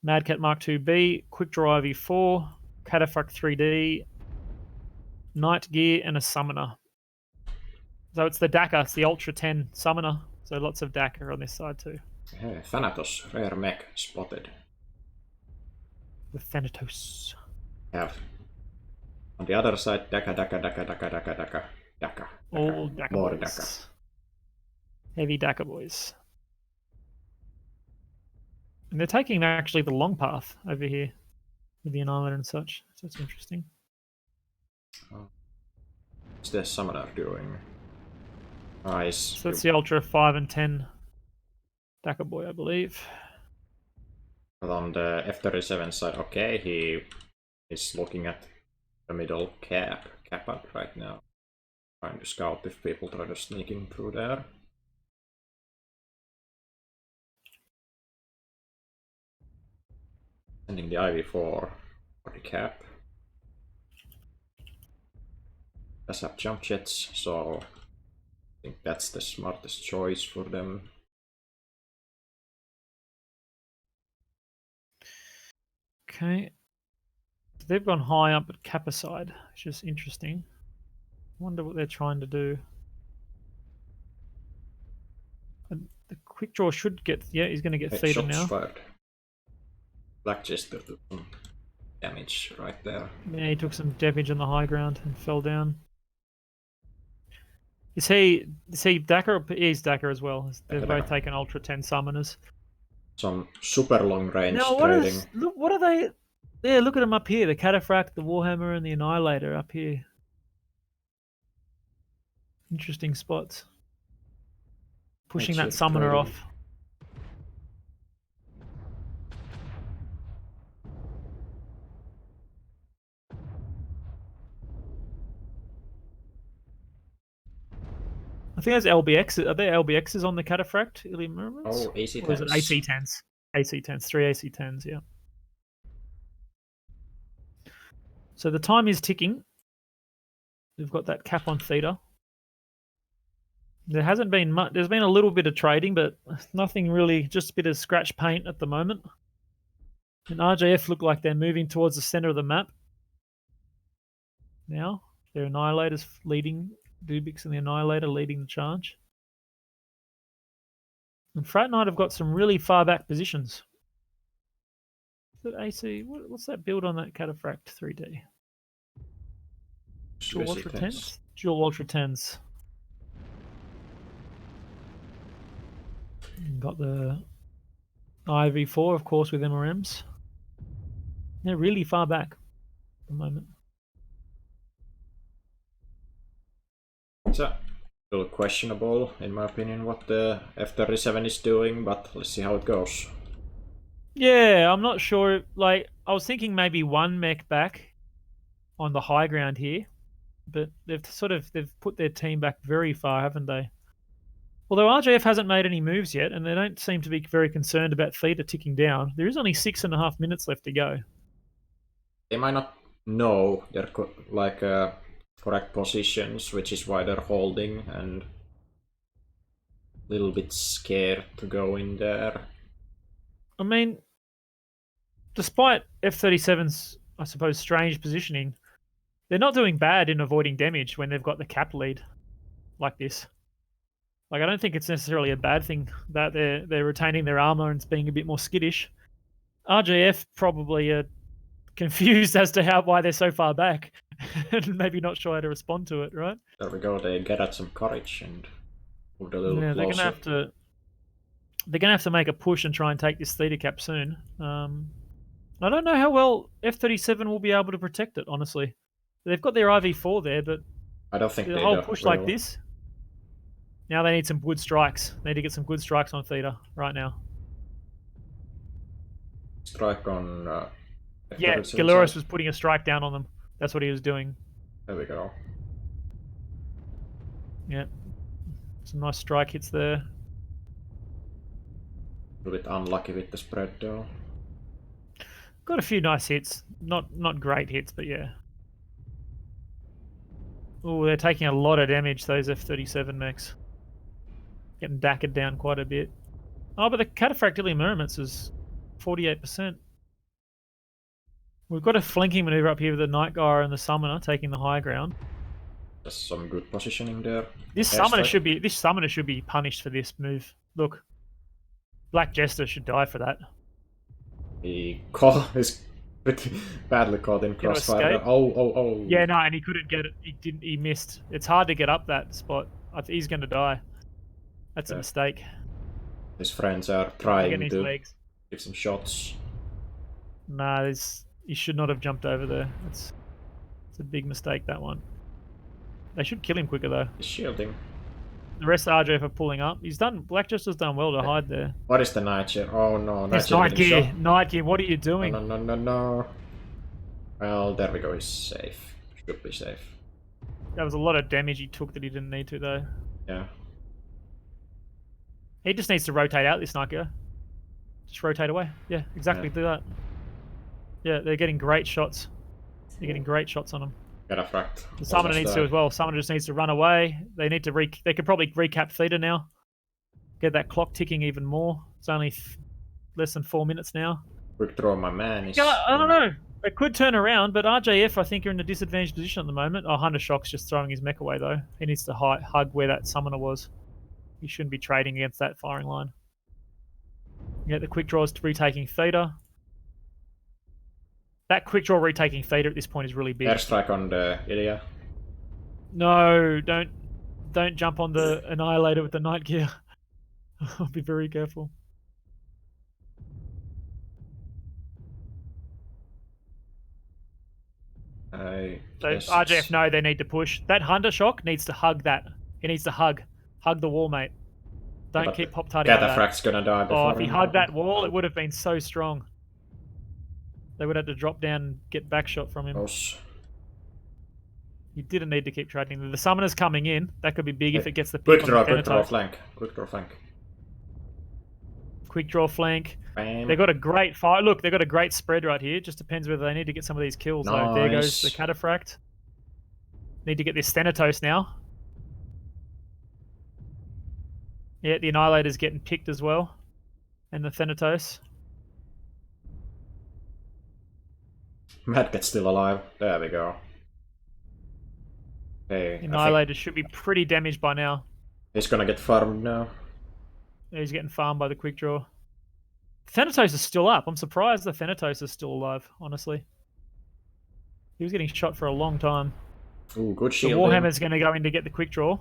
Madcat Mark 2B, Quick Draw IV4, Cataphract 3D, Night Gear, and a Summoner. So it's the DACA, it's the Ultra 10 Summoner. So lots of DACA on this side too. Hey, Thanatos, rare mech spotted. The Thanatos. Have on the other side, DACA. All DACA More boys. DACA. Heavy DACA boys. And they're taking actually the long path over here with the Annihilator and such. So it's interesting. What's the Summoner doing? Nice. So it's the Ultra 5 and 10 DACA boy, I believe. But on the F-37 side, okay, he is looking at the middle cap up right now. Trying to scout if people try to sneak in through there. Sending the IV for the cap. Does have jump jets, so I think that's the smartest choice for them. Okay. They've gone high up at Kappa side, which is interesting. Wonder what they're trying to do. The quick draw should get. Yeah, he's going to get feeded now. Fired. Black Chester took some damage right there. Yeah, he took some damage on the high ground and fell down. Is he DACA? He's DACA as well. They've both taken Ultra 10 Summoners. Some super long range trading. What are they? Yeah, look at them up here. The Cataphract, the Warhammer, and the Annihilator up here. Interesting spots. Pushing that Summoner off. I think there's LBX. Are there LBXs on the Cataphract? Oh, AC10s. Or is it AC10s? AC10s, 3 AC10s, yeah. So the time is ticking. We've got that cap on Theta. There hasn't been much. There's been a little bit of trading, but nothing really. Just a bit of scratch paint at the moment. And RJF look like they're moving towards the center of the map. Now, their Annihilators leading. Dubix and the Annihilator leading the charge. And Frat Knight have got some really far back positions. Is that AC? What's that build on that Cataphract 3D? Dual Ultra 10s? Dual Ultra 10s. Got the IV4, of course, with MRMs. They're really far back at the moment. So, Still questionable, in my opinion, what the F-37 is doing, but let's see how it goes. Yeah, I'm not sure. Like, I was thinking maybe one mech back on the high ground here, but they've put their team back very far, haven't they? Although RJF hasn't made any moves yet, and they don't seem to be very concerned about Theta ticking down. There is only 6.5 minutes left to go. They might not know their correct positions, which is why they're holding and a little bit scared to go in there. I mean, despite F-37's, I suppose, strange positioning, they're not doing bad in avoiding damage when they've got the cap lead like this. Like, I don't think it's necessarily a bad thing that they're retaining their armor and it's being a bit more skittish. RJF probably are confused as to why they're so far back, and maybe not sure how to respond to it. Right? There we go. They get at some courage and moved a little Yeah, closer. they're gonna have to make a push and try and take this theta cap soon. I don't know how well F-37 will be able to protect it. Honestly, they've got their IV-4 there, but I don't think the they whole push like will. this. Now they need some good strikes. They need to get some good strikes on theta right now. Strike on Yeah, F-37 side. Galuris was putting a strike down on them. That's what he was doing. There we go. Yeah, some nice strike hits there. A bit unlucky with the spread though. Got a few nice hits. Not great hits, but yeah. Oh, they're taking a lot of damage, those F-37 mechs. Getting dackered down quite a bit. Oh, but the cataphractilium merments is 48%. We've got a flanking maneuver up here with the Night Gyre and the Summoner taking the high ground. Just some good positioning there. This summoner should be punished for this move. Look, Black Jester should die for that. He is pretty badly caught in crossfire. Oh. Yeah, no, and he couldn't get it. He missed. It's hard to get up that spot. He's going to die. That's a mistake. His friends are trying to legs. give some shots. Nah, he should not have jumped over there. It's a big mistake, that one. They should kill him quicker though. He's shielding. The rest of RJF are pulling up. Black Jester's done well to hide there. What is the Night Gear? Oh no, It's Night Gear. Night Gear, what are you doing? No. Well, there we go, he's safe. Should be safe. That was a lot of damage he took that he didn't need to though. Yeah. He just needs to rotate out this Night Gear. Just rotate away. Yeah, exactly, do that. Yeah, they're getting great shots. They're getting great shots on him. Cataphract. The Summoner needs to as well. Summoner just needs to run away. They need to they could probably recap Theta now. Get that clock ticking even more. It's only less than 4 minutes now. Quick draw, my man. Yeah, I don't know. It could turn around, but RJF, I think, are in a disadvantaged position at the moment. Oh, Hunter Shock's just throwing his mech away, though. He needs to hug where that Summoner was. He shouldn't be trading against that firing line. Yeah, the quick draw is retaking Theta. That quick draw retaking Theta at this point is really big. Airstrike on the Ilya. No, don't jump on the Annihilator with the Night Gear. I'll be very careful. RJF know they need to push. That Hunter Shock needs to hug that. He needs to hug the wall, mate. Don't keep pop-tarting like that. Cataphract's gonna die before if he hugged that wall, it would have been so strong. They would have to drop down and get back shot from him. You didn't need to keep trading. The Summoner's coming in. That could be big if it gets the pick on the quick draw flank. Quick draw flank. Quick draw flank. Bam. They got a great fire. Look, they got a great spread right here. Just depends whether they need to get some of these kills. Nice. There goes the Cataphract. Need to get this Thanatos now. Yeah, the Annihilator's getting picked as well. And the Thanatos. Mad Cat's still alive. There we go. Okay, the Annihilator should be pretty damaged by now. He's gonna get farmed now. Yeah, he's getting farmed by the quick draw. Thanatos is still up. I'm surprised the Thanatos is still alive, honestly. He was getting shot for a long time. Ooh, good shield. The Warhammer's going to go in to get the quick draw.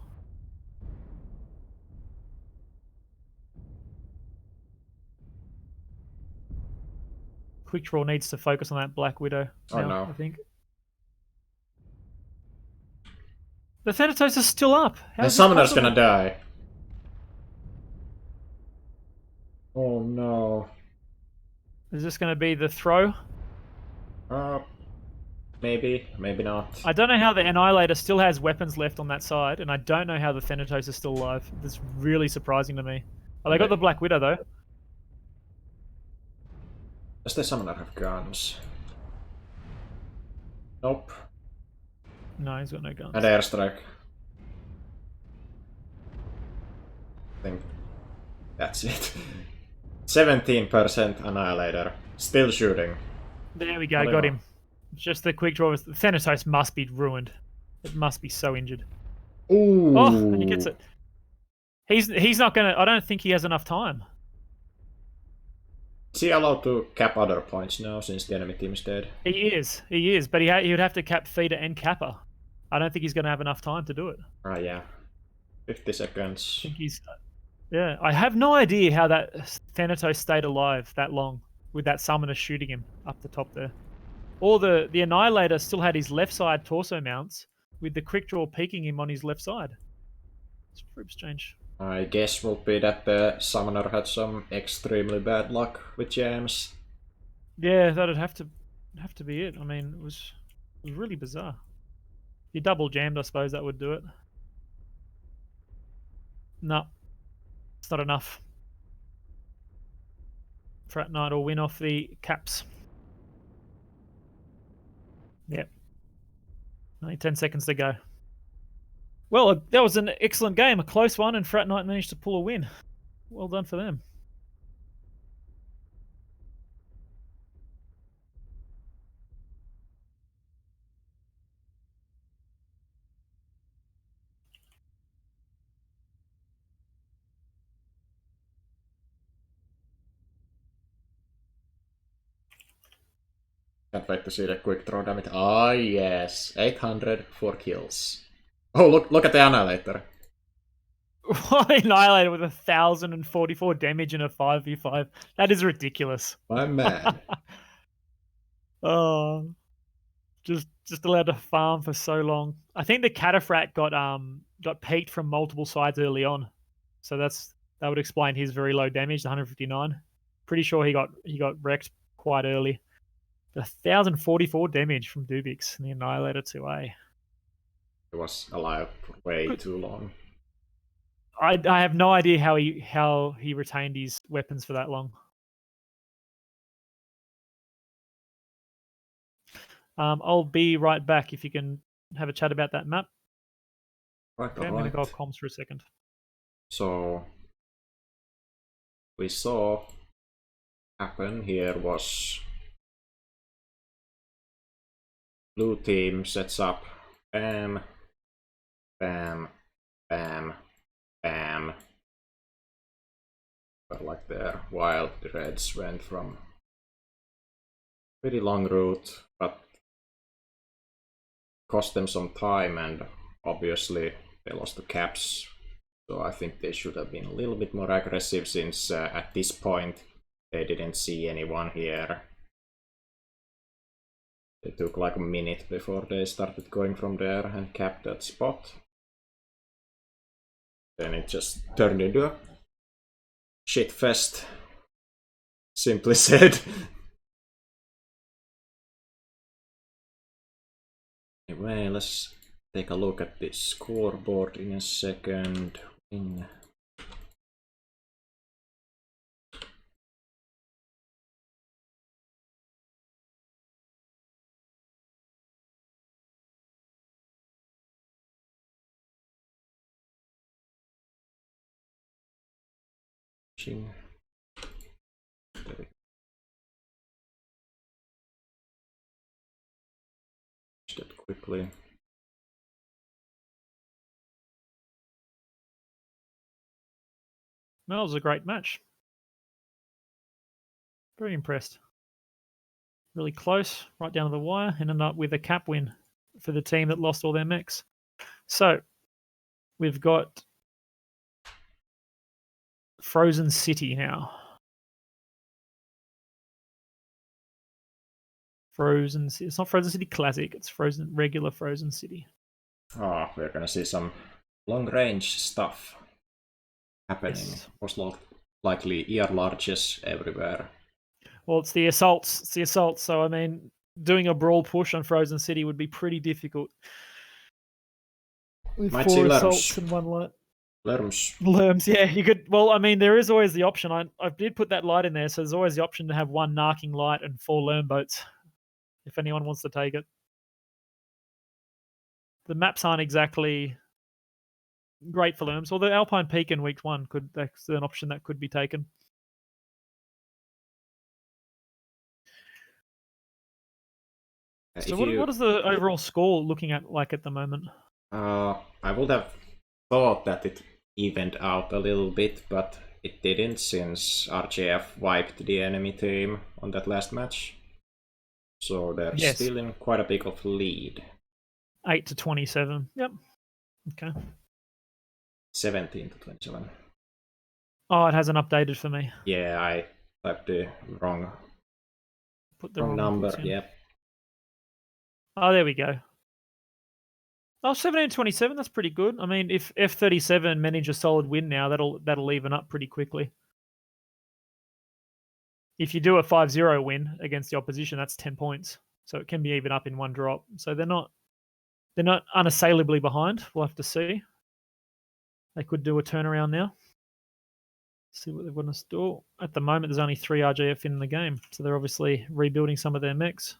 Quick draw needs to focus on that Black Widow now, I think. The Thanatos is still up. How The is this summoner's possible? gonna die. Oh no. Is this going to be the throw? Uh, maybe, maybe not. I don't know how the Annihilator still has weapons left on that side, and I don't know how the Thanatos is still alive. That's really surprising to me. Oh, they got the Black Widow, though. Does the summoner have guns? Nope. No, he's got no guns. And airstrike. I think that's it. 17% Annihilator. Still shooting. There we go, got him. Just the quick draw. The Thanatos must be ruined. It must be so injured. Ooh. Oh, and he gets it. He's not gonna. I don't think he has enough time. Is he allowed to cap other points now since the enemy team is dead? He is, but he would have to cap feeder and capper. I don't think he's gonna have enough time to do it. Ah, yeah. 50 seconds. I think he's. Yeah, I have no idea how that Thanatos stayed alive that long with that summoner shooting him up the top there. Or the Annihilator still had his left side torso mounts with the quick draw peeking him on his left side. It's very strange. I guess will be that the summoner had some extremely bad luck with jams. Yeah, that'd have to be it. I mean, it was really bizarre. If you double jammed, I suppose that would do it. No, it's not enough. Frat Knight will win off the caps. Yep. Only 10 seconds to go. Well, that was an excellent game, a close one, and Frat Knight managed to pull a win. Well done for them. Can't wait to see the quick draw damage. Ah, yes. 800 for kills. Oh, look at the Annihilator. Annihilated with 1,044 damage in a 5v5. That is ridiculous. My man. Oh, just allowed to farm for so long. I think the Cataphracts got peaked from multiple sides early on, so that would explain his very low damage, 159. Pretty sure he got wrecked quite early. 1,044 damage from Dubix and the Annihilator 2A. He was alive for way too long. I have no idea how he retained his weapons for that long. I'll be right back if you can have a chat about that map. Right, Okay, I'm going to go off comms for a second. So we saw happen here was blue team sets up bam, bam, bam, bam. But like there, while the reds went from pretty long route, but cost them some time, and obviously they lost the caps. So I think they should have been a little bit more aggressive, since at this point they didn't see anyone here. They took like a minute before they started going from there and capped that spot. Then it just turned into a shit fest. Simply said. Anyway, let's take a look at the scoreboard in a second. That quickly. That was a great match. Very impressed. Really close, right down to the wire, and ended up with a cap win for the team that lost all their mechs. So we've got Frozen City now. Frozen City. It's not Frozen City Classic. It's regular Frozen City. Oh, we're gonna see some long-range stuff happening. Yes. Most likely ear larges everywhere. Well, it's the assaults. It's the assaults. So I mean, doing a brawl push on Frozen City would be pretty difficult with Might see 4 Lerms. assaults and 1 light. Lerms. Lerms, yeah, you could. Well, I mean, there is always the option. I did put that light in there, so there's always the option to have 1 narking light and 4 Lerm boats, if anyone wants to take it. The maps aren't exactly great for Lerms, although Alpine Peak in week 1 that's an option that could be taken. So what is the overall score looking at like at the moment? I would have thought that it evened out a little bit, but it didn't since RJF wiped the enemy team on that last match. So they're Yes. still in quite a big of lead. 8 to 27. Yep. Okay. 17 to 27. Oh, it hasn't updated for me. Yeah, I typed the wrong number. Inputs in. Yep. Oh, there we go. Oh, 17 to 27, that's pretty good. I mean, if F37 manage a solid win now, that'll even up pretty quickly. If you do a 5-0 win against the opposition, that's 10 points. So it can be even up in 1 drop. So they're not unassailably behind. We'll have to see. They could do a turnaround now. See what they've got in store. At the moment, there's only 3 RJF in the game, so they're obviously rebuilding some of their mechs.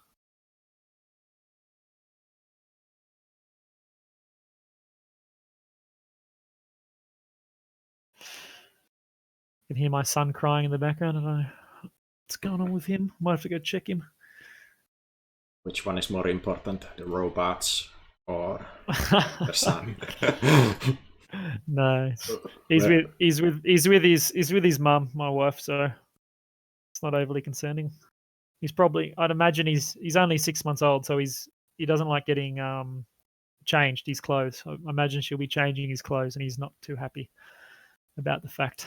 You can hear my son crying in the background. I don't know what's going on with him. Might have to go check him. Which one is more important, the robots or the son? No, he's with his mum, my wife. So it's not overly concerning. He's probably, I'd imagine he's only 6 months old, so he doesn't like getting changed his clothes. I imagine she'll be changing his clothes, and he's not too happy about the fact.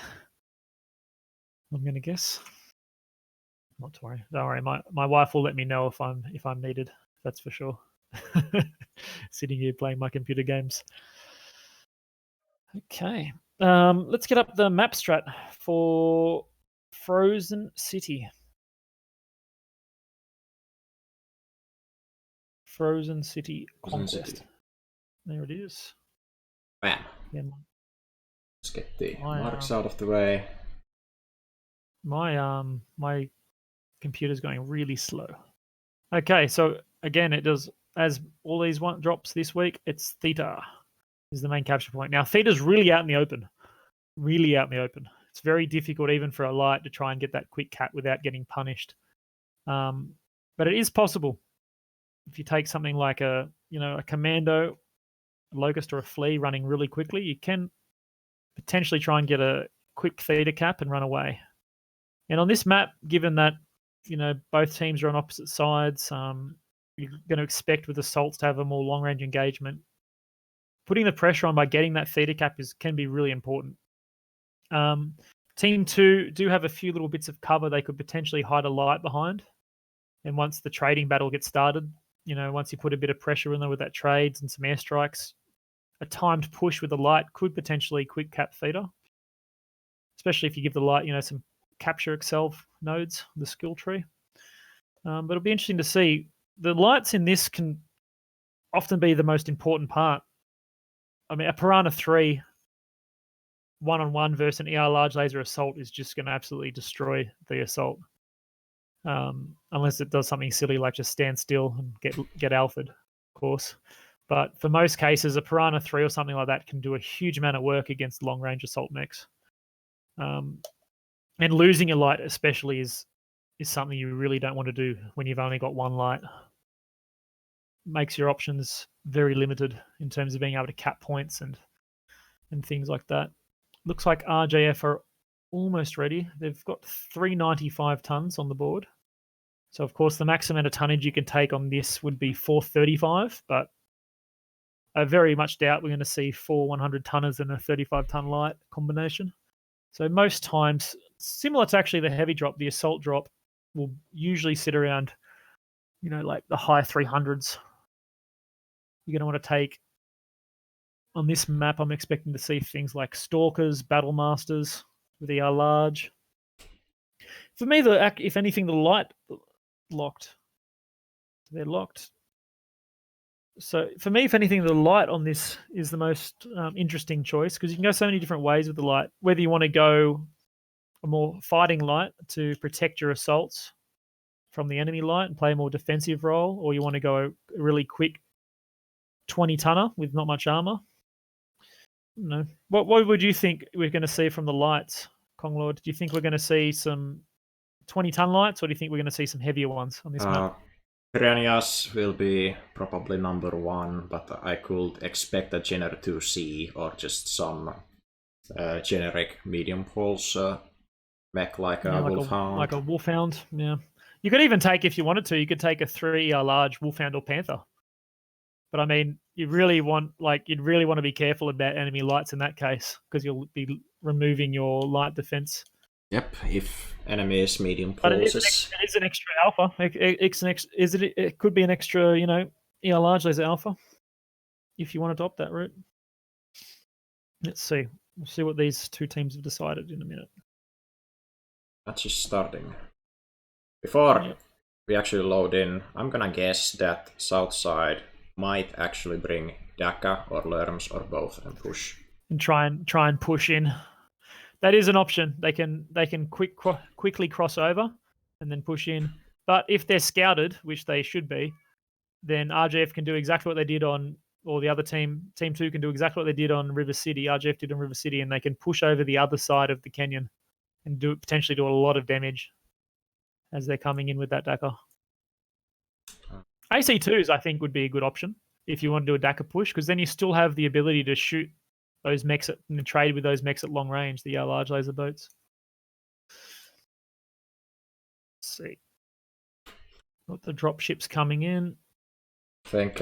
I'm gonna guess. Not to worry. Don't worry. My wife will let me know if I'm needed. That's for sure. Sitting here playing my computer games. Okay. Let's get up the map strat for Frozen City. Frozen City Conquest. There it is. Bam. Yeah, Let's get the marks out of the way. My computer's going really slow. Okay, so again, it does, as all these drops this week, it's Theta is the main capture point. Now, Theta's really out in the open. Really out in the open. It's very difficult even for a light to try and get that quick cat without getting punished. But it is possible. If you take something like a commando, a locust, or a flea running really quickly, you can potentially try and get a quick Theta cap and run away. And on this map, given that both teams are on opposite sides, you're going to expect with assaults to have a more long-range engagement. Putting the pressure on by getting that Theta cap can be really important. Team 2 do have a few little bits of cover they could potentially hide a light behind. And once the trading battle gets started, once you put a bit of pressure in there with that trades and some airstrikes, a timed push with the light could potentially quick cap Theta. Especially if you give the light, some capture excel nodes, the skill tree. But it'll be interesting to see. The lights in this can often be the most important part. I mean, a Piranha 3 1-on-1 versus an ER large laser assault is just going to absolutely destroy the assault. Unless it does something silly like just stand still and get alpha'd, of course. But for most cases, a Piranha 3 or something like that can do a huge amount of work against long-range assault mechs. And losing a light especially is something you really don't want to do when you've only got 1 light. Makes your options very limited in terms of being able to cap points and things like that. Looks like RJF are almost ready. They've got 395 tons on the board. So, of course, the maximum amount of tonnage you can take on this would be 435, but I very much doubt we're going to see 4 100 tonners and a 35-ton light combination. So most times, similar to actually the heavy drop, the assault drop will usually sit around, like the high 300s. You're going to want to take on this map, I'm expecting to see things like Stalkers, Battle Masters with ER large. For me, if anything, the light locked. They're locked. So for me, if anything, the light on this is the most interesting choice because you can go so many different ways with the light. Whether you want to go a more fighting light to protect your assaults from the enemy light and play a more defensive role, or you want to go a really quick 20 tonner with not much armor. No. What would you think we're going to see from the lights, Konglord? Do you think we're going to see some 20-ton lights, or do you think we're going to see some heavier ones on this map? Piranhas will be probably number 1, but I could expect a Gener 2C or just some generic medium pulse mech like a Wolfhound. Like a Wolfhound, yeah. You could even take, if you wanted to, you could take a 3 large Wolfhound or Panther. But I mean, you'd really want to be careful about enemy lights in that case because you'll be removing your light defense. Yep, if enemy is medium pulses. But it is an extra alpha. It could be an extra, ER large laser alpha if you want to adopt that route. Let's see. We'll see what these two teams have decided in a minute. That's just starting. Before we actually load in, I'm gonna guess that south side might actually bring Daka or Lerms or both and push. And try and push in. That is an option. They can quickly cross over and then push in. But if they're scouted, which they should be, then RJF can do exactly what they did on, or the other team 2 can do exactly what they did on River City. RJF did on River City, and they can push over the other side of the canyon and potentially do a lot of damage as they're coming in with that Daka. AC2s, I think, would be a good option if you want to do a Daka push, because then you still have the ability to shoot those mechs and trade with those mechs at long range, the large laser boats. Let's see. Got the drop ships coming in. I think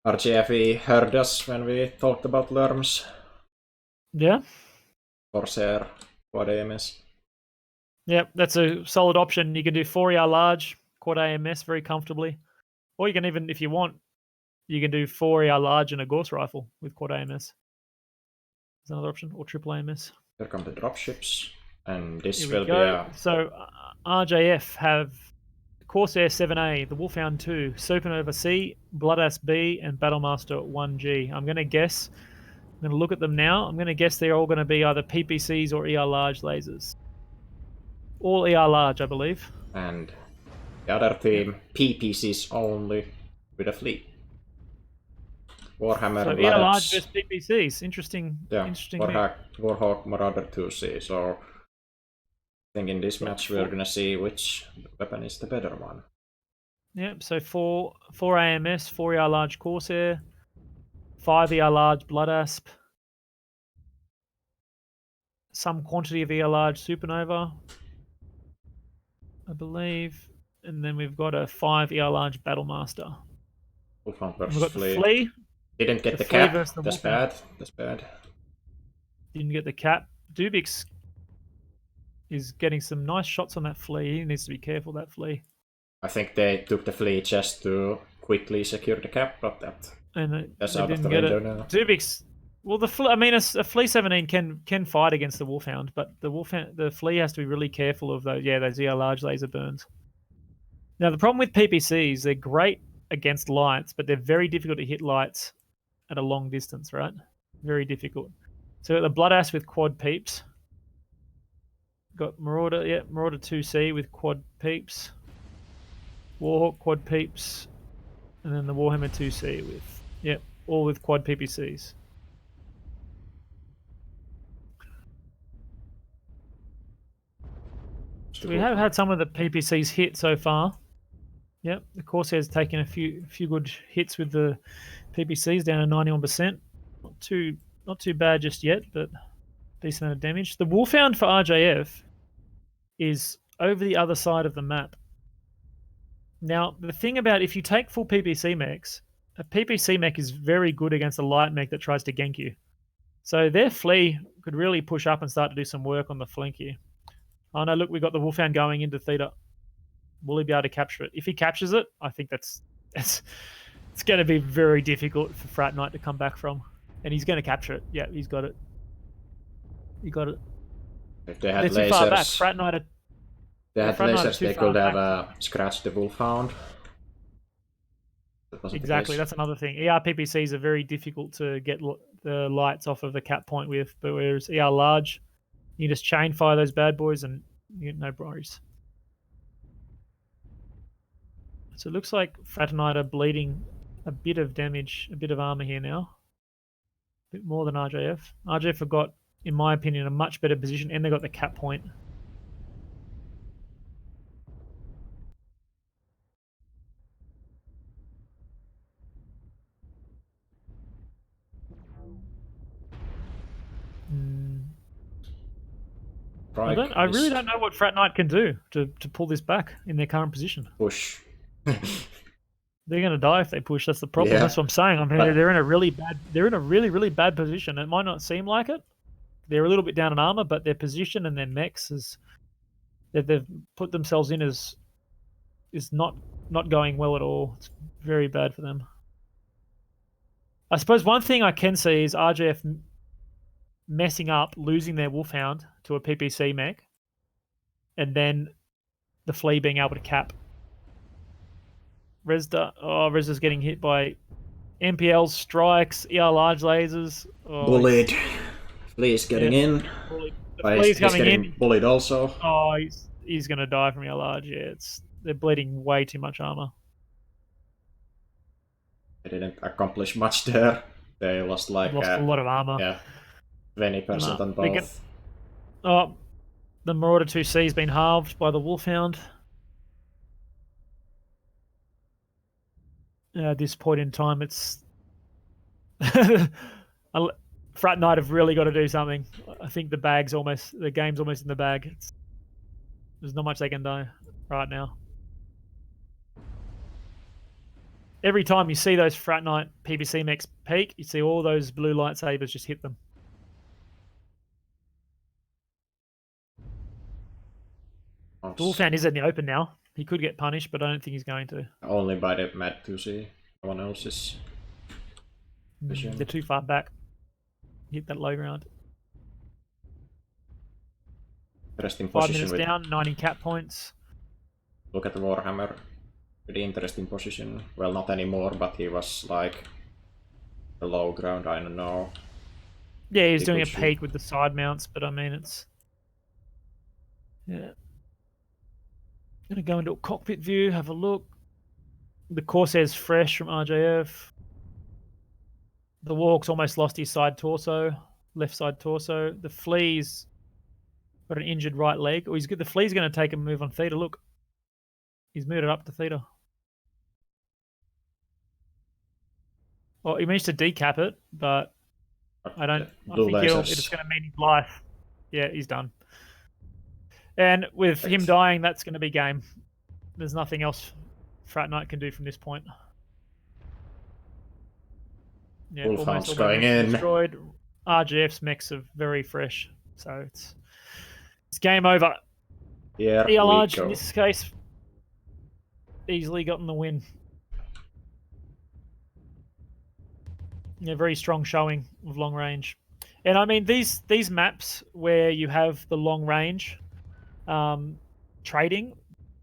RGFE heard us when we talked about Lerms. Yeah. Corsair, quad AMS. Yeah, that's a solid option. You can do 4ER large, quad AMS very comfortably. Or you can even, if you want, you can do 4ER large and a Gauss rifle with quad AMS. That's another option, or triple AMS. Here come the dropships, and this will be a... So RJF have Corsair 7A, the Wolfhound 2, Supernova C, Bloodass B, and Battlemaster 1G. I'm going to look at them now. I'm going to guess they're all going to be either PPCs or ER large lasers. All ER large, I believe. And the other team, PPCs only, with a fleet. Warhammer so ER large versus PPCs. Interesting. Interesting. Warhawk Marauder 2C. So I think in this match we're gonna see which weapon is the better one. Yep. So 4 AMS, 4 ER large Corsair, 5 ER large Blood Asp, some quantity of ER large Supernova, I believe, and then we've got a 5 ER large Battlemaster. Wolfhound versus we've got the Flea. Didn't get the cap. That's bad. That's bad. Didn't get the cap. Dubix is getting some nice shots on that Flea. He needs to be careful, that Flea. I think they took the Flea just to quickly secure the cap, but that's out of the window now. Dubix, well, a Flea 17 can fight against the Wolfhound, but the Flea has to be really careful of those ER large laser burns. Now, the problem with PPCs, they're great against lights, but they're very difficult to hit lights at a long distance, right? Very difficult. So the Blood Ass with quad peeps. Got Marauder 2C with quad peeps. Warhawk quad peeps. And then the Warhammer 2C with, all with quad PPCs. So we have had some of the PPCs hit so far. Yep, the Corsair's taken a few good hits with the PPCs down to 91%. Not too bad just yet, but decent amount of damage. The Wolfhound for RJF is over the other side of the map. Now, the thing about if you take full PPC mechs, a PPC mech is very good against a light mech that tries to gank you. So their Flea could really push up and start to do some work on the flank here. Oh no, look, we got the Wolfhound going into Theta. Will he be able to capture it? If he captures it, I think it's going to be very difficult for Frat Knight to come back from. And he's going to capture it. Yeah, he's got it. He got it. If they They're had too far back. lasers, Frat Knight are, they yeah, had Frat Knight are lasers, too they far could have back. scratched the Wolfhound. That wasn't the Exactly, case. that's another thing. ERPPCs are very difficult to get the lights off of a cap point with, but whereas ER large, you just chain fire those bad boys and you get no worries. So it looks like Fratonite are bleeding a bit of damage, a bit of armor here now. A bit more than RJF. RJF have got, in my opinion, a much better position, and they got the cap point. I really don't know what Frat Knight can do to pull this back in their current position. Push. They're going to die if they push. That's the problem. Yeah, That's what I'm saying. I mean, but they're in a really really bad position. It might not seem like it. They're a little bit down in armor, but their position and their mechs is that they've put themselves in is not going well at all. It's very bad for them. I suppose one thing I can see is RJF messing up, losing their Wolfhound to a PPC mech, and the Flea being able to cap. Rezda's getting hit by MPL strikes, ER large lasers. bullied. Flea's getting in. Bullied. The But Flea's he's coming getting in. bullied also. Oh, he's going to die from ER large. Yeah, they're bleeding way too much armor. They didn't accomplish much there. They lost like Lost a lot of armor. Yeah, 20% on both. The Marauder 2C has been halved by the Wolfhound. At this point in time, it's Frat Knight have really got to do something. I think the game's almost in the bag. There's not much they can do right now. Every time you see those Frat Knight PPC mechs peak, you see all those blue lightsabers just hit them. Wolfhound is in the open now. He could get punished, but I don't think he's going to. Only by the Mad ToC. No one else is. They're too far back. Hit that low ground. Interesting 5 position. minutes down, 90 cap points. Look at the Warhammer. Pretty interesting position. Well, not anymore, but he was like the low ground, I don't know. Yeah, he was doing a peak with the side mounts, but I mean, it's... Yeah. Gonna go into a cockpit view, have a look. The Corsair's fresh from RJF. The Warhawk's almost lost his left side torso. The Flea's got an injured right leg. Oh, he's good. The Flea's going to take a move on Theta. Look, he's moved it up to Theta. Well, he managed to decap it, but I think it's going to mean his life. Yeah, he's done. And with him dying, that's going to be game. There's nothing else Frat Knight can do from this point. Yeah, almost going in. Destroyed. RGF's mechs are very fresh, so it's game over. Yeah, large in this case easily gotten the win. Yeah, very strong showing of long range, and I mean these maps where you have the long range trading,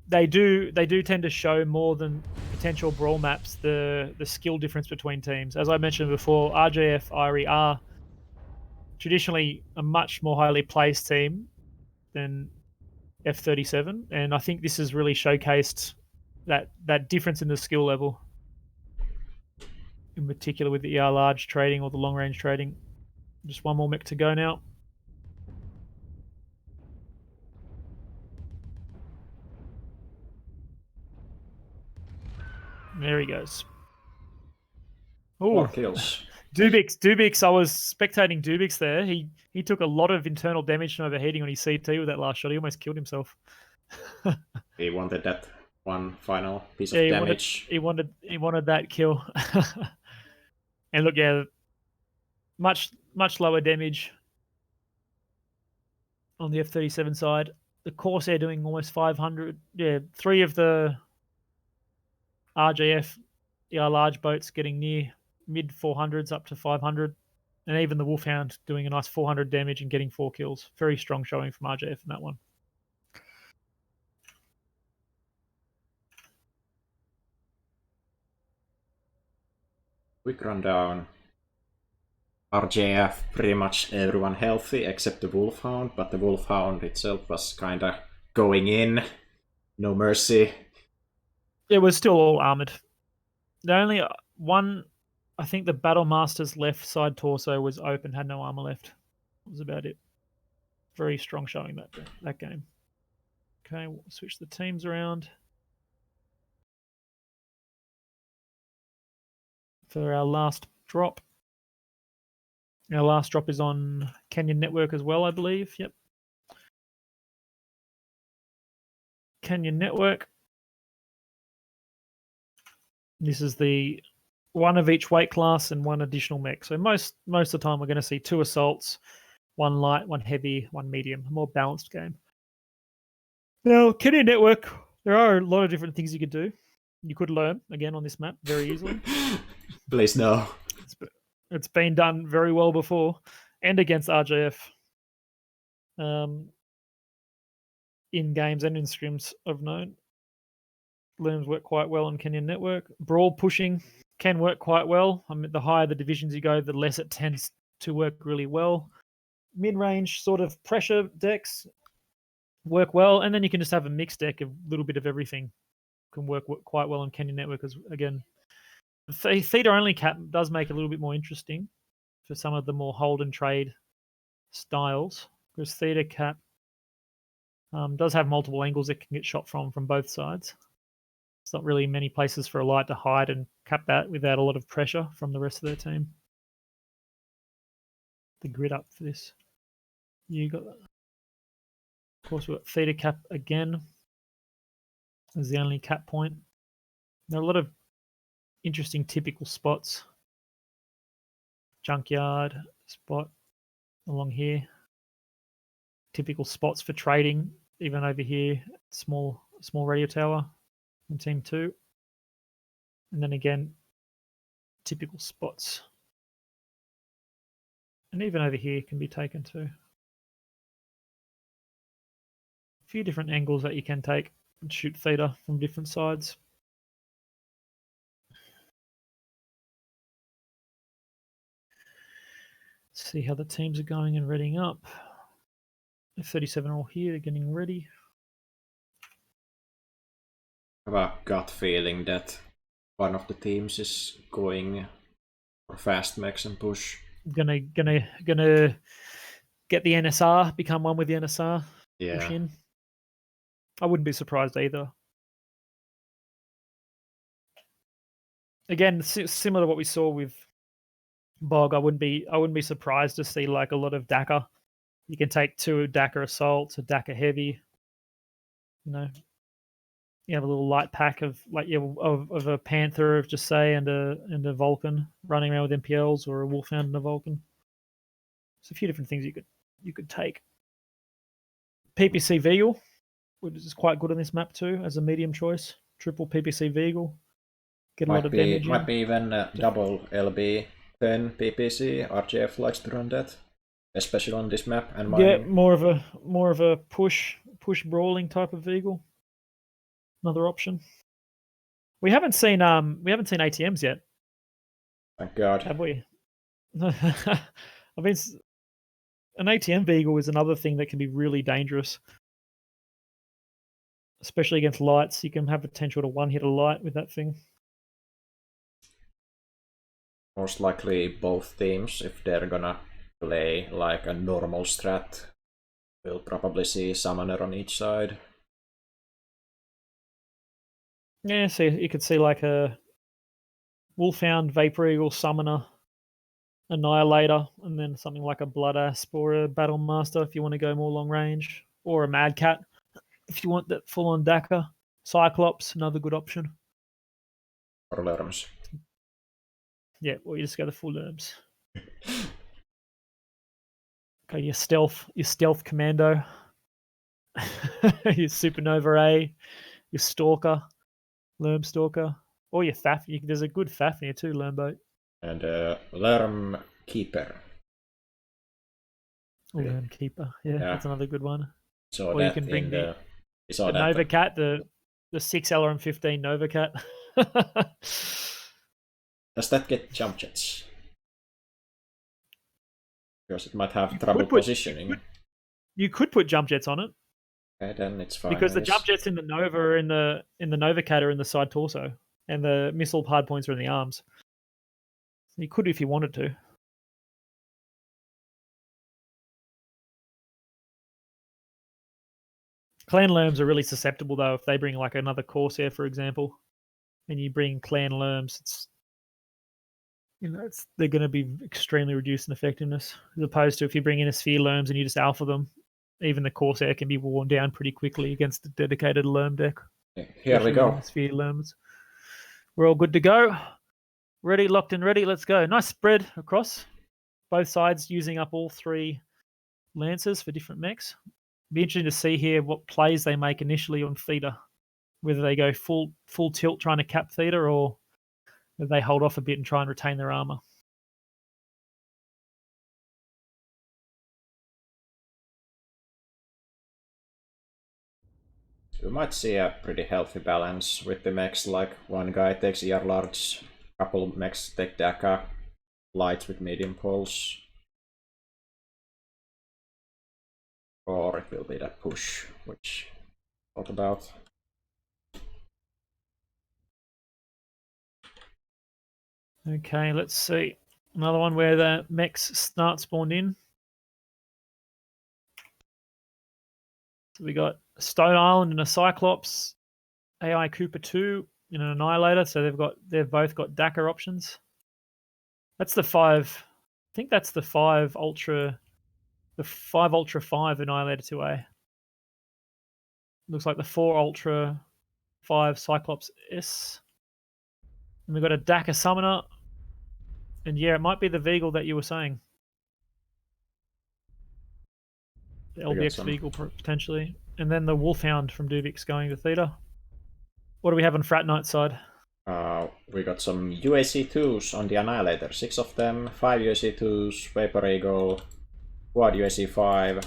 they do tend to show more than potential brawl maps the skill difference between teams. As I mentioned before, RJF, IRI are traditionally a much more highly placed team than F37, and I think this has really showcased that difference in the skill level, in particular with the ER large trading or the long range trading. Just one more mech to go now. There he goes. More kills. Dubix, I was spectating Dubix there. He took a lot of internal damage from overheating on his CT with that last shot. He almost killed himself. He wanted that one final piece of damage. He wanted that kill. And look, yeah, much lower damage on the F37 side. The Corsair doing almost 500. Yeah, 3 of the RJF large boats getting near mid 400s up to 500. And even the Wolfhound doing a nice 400 damage and getting 4 kills. Very strong showing from RJF in that one. Quick rundown. RJF, pretty much everyone healthy except the Wolfhound, but the Wolfhound itself was kinda going in. No mercy. It was still all armored. The only one, I think the Battle Master's left side torso was open, had no armor left. That was about it. Very strong showing that game. Okay, we'll switch the teams around. For our last drop. Our last drop is on Canyon Network as well, I believe. Yep. Canyon Network. This is the one of each weight class and one additional mech. So most of the time we're going to see 2 assaults, 1 light, 1 heavy, 1 medium. A more balanced game. Now, Canyon Network, there are a lot of different things you could do. You could learn, again, on this map very easily. Please no. It's been done very well before, and against RJF. In games and in scrims of known. Lerms work quite well on Canyon Network. Brawl pushing can work quite well. I mean, the higher the divisions you go, the less it tends to work really well. Mid-range sort of pressure decks work well, and then you can just have a mixed deck, a little bit of everything can work quite well on Canyon Network. As again, the feeder only cap does make it a little bit more interesting for some of the more hold and trade styles, because theater cap does have multiple angles it can get shot from both sides. It's not really many places for a light to hide and cap that without a lot of pressure from the rest of their team. The grid up for this. You got, of course, we've got theater cap again as the only cap point. There are a lot of interesting typical spots. Junkyard spot along here. Typical spots for trading, even over here. Small radio tower in team 2. And then again, typical spots. And even over here can be taken too. A few different angles that you can take and shoot theta from different sides. See how the teams are going and readying up. The 37 are all here, they're getting ready. I have a gut feeling that one of the teams is going for fast mechs and push. Gonna get the NSR, become one with the NSR, Yeah. push in. I wouldn't be surprised either. Again, similar to what we saw with Bog, I wouldn't be surprised to see like a lot of DACA. You can take 2 DACA assaults, a DACA heavy. You know, you have a little light pack of like of a Panther, just say, and a Vulcan running around with MPLs, or a Wolfhound and a Vulcan. There's a few different things you could take. PPC Vehicle, which is quite good on this map too, as a medium choice. Triple PPC Vehicle. Get a lot of damage. Might be even double LB10 PPC. RJF likes to run that, especially on this map and mining. Yeah, more of a push brawling type of vehicle. Another option. We haven't seen ATMs yet. Thank God. Have we? I mean, an ATM vehicle is another thing that can be really dangerous, especially against lights. You can have potential to one hit a light with that thing. Most likely both teams, if they're gonna play like a normal strat, will probably see summoner on each side. Yeah, so you could see like a Wolfhound, Vapor Eagle, Summoner, Annihilator, and then something like a Blood Asp or a Battle Master if you want to go more long range, or a Mad Cat if you want that full on DACA. Cyclops, another good option. Or Lerms. Yeah, or you just go the full Lerms. Okay, your stealth commando, your Supernova A, your Stalker, Lerm Stalker, or your Faf. There's a good Fafnir too, Lermboat. And Lerm Keeper. Learn Keeper. Yeah, that's another good one. So Or you that can bring the saw that Nova Cat, the 6 LRM-15 Nova Cat. does that get jump jets? Because it might have You trouble could put positioning. you could put jump jets on it Okay, then it's fine. because I the jump guess. jets in the Nova are in the Nova Cat are in the side torso, and the missile hardpoints are in the arms. So you could if you wanted to. Clan Lerms are really susceptible though. If they bring like another Corsair, for example, and you bring Clan Lerms, they're going to be extremely reduced in effectiveness, as opposed to if you bring in a Sphere Lerms and you just alpha them, even the Corsair can be worn down pretty quickly against a dedicated Lerm deck. Here we go. Sphere Lerms. We're all good to go. Ready, locked and ready. Let's go. Nice spread across both sides, using up all 3 Lancers for different mechs. Be interesting to see here what plays they make initially on Theta, whether they go full tilt trying to cap Theta, or whether they hold off a bit and try and retain their armor. We might see a pretty healthy balance with the mechs, like one guy takes ER large, couple mechs take Daka, lights with medium pulse. Or it will be that push, which I thought about. Okay, let's see. Another one where the mechs start spawned in. So we got Stone Island and a Cyclops, AI Cooper 2 and an Annihilator. So they've both got Daka options. That's the 5. I think that's the 5 Ultra 5 Annihilator 2A. Looks like the 4 Ultra 5 Cyclops S. And we've got a Daka Summoner. And yeah, it might be the Vehicle that you were saying. The LBX Vehicle potentially. And then the Wolfhound from Duvix going to Theta. What do we have on Frat Knight side? We got some UAC2s on the Annihilator. 6 of them, 5 UAC2s, Vapor Eagle, Quad UAC5,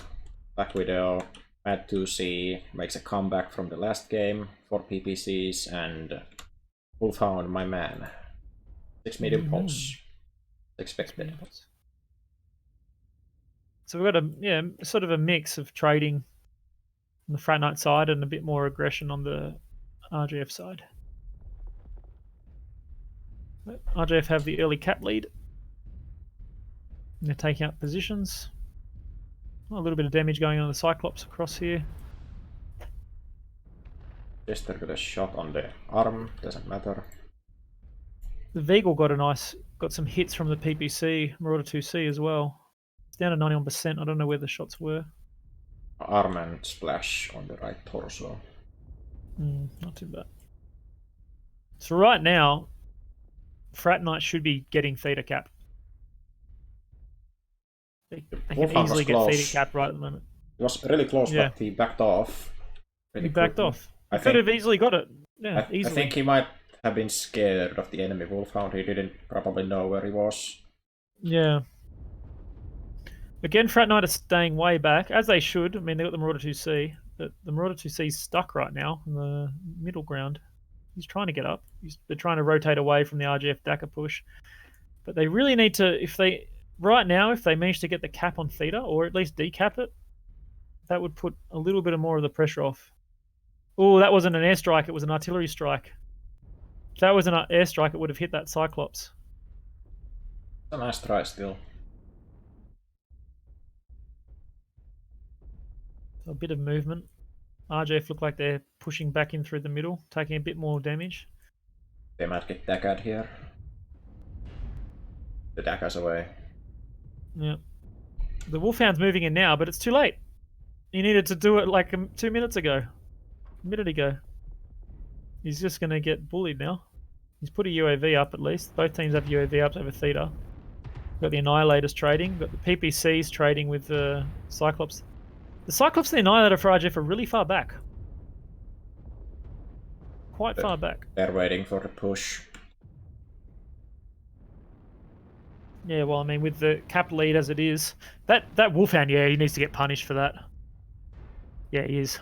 Black Widow, Mad ToC makes a comeback from the last game, 4 PPCs, and Wolfhound, my man. 6 medium pulse. Expected. So we've got sort of a mix of trading on the Frat Knight side and a bit more aggression on the RGF side. RGF have the early cap lead. They're taking out positions. A little bit of damage going on the Cyclops across here. Jester got a shot on the arm, doesn't matter. The Vehicle got some hits from the PPC, Marauder ToC as well. It's down to 91%. I don't know where the shots were. Arm and splash on the right torso. Not too bad. So right now, Frat Knight should be getting Theta cap. They can easily get Theta cap right at the moment. It was really close, but he backed off. He backed off. He could have easily got it. Yeah, easily. I think he might have been scared of the enemy Wolfhound. He didn't probably know where he was. Yeah. Again, Frat Knight are staying way back, as they should. I mean, they got the Marauder ToC, but the Marauder ToC is stuck right now in the middle ground. He's trying to get up. They're trying to rotate away from the RGF Daka push. But they really need to, if they manage to get the cap on Theta, or at least decap it, that would put a little bit more of the pressure off. Oh, that wasn't an airstrike, it was an artillery strike. If that was an airstrike, it would have hit that Cyclops. It's a nice try still. A bit of movement. RJF look like they're pushing back in through the middle, taking a bit more damage. They might get Daka'd here. The Daka's away. Yeah. The Wolfhound's moving in now, but it's too late. He needed to do it like 2 minutes ago. A minute ago. He's just going to get bullied now. He's put a UAV up at least. Both teams have UAV ups over Theta. Got the Annihilators trading. Got the PPCs trading with the Cyclops. The Cyclops and the Annihilator for RGF are really far back. Quite far back. They're waiting for the push. Yeah, well, I mean, with the cap lead as it is, that Wolfhound, yeah, he needs to get punished for that. Yeah, he is.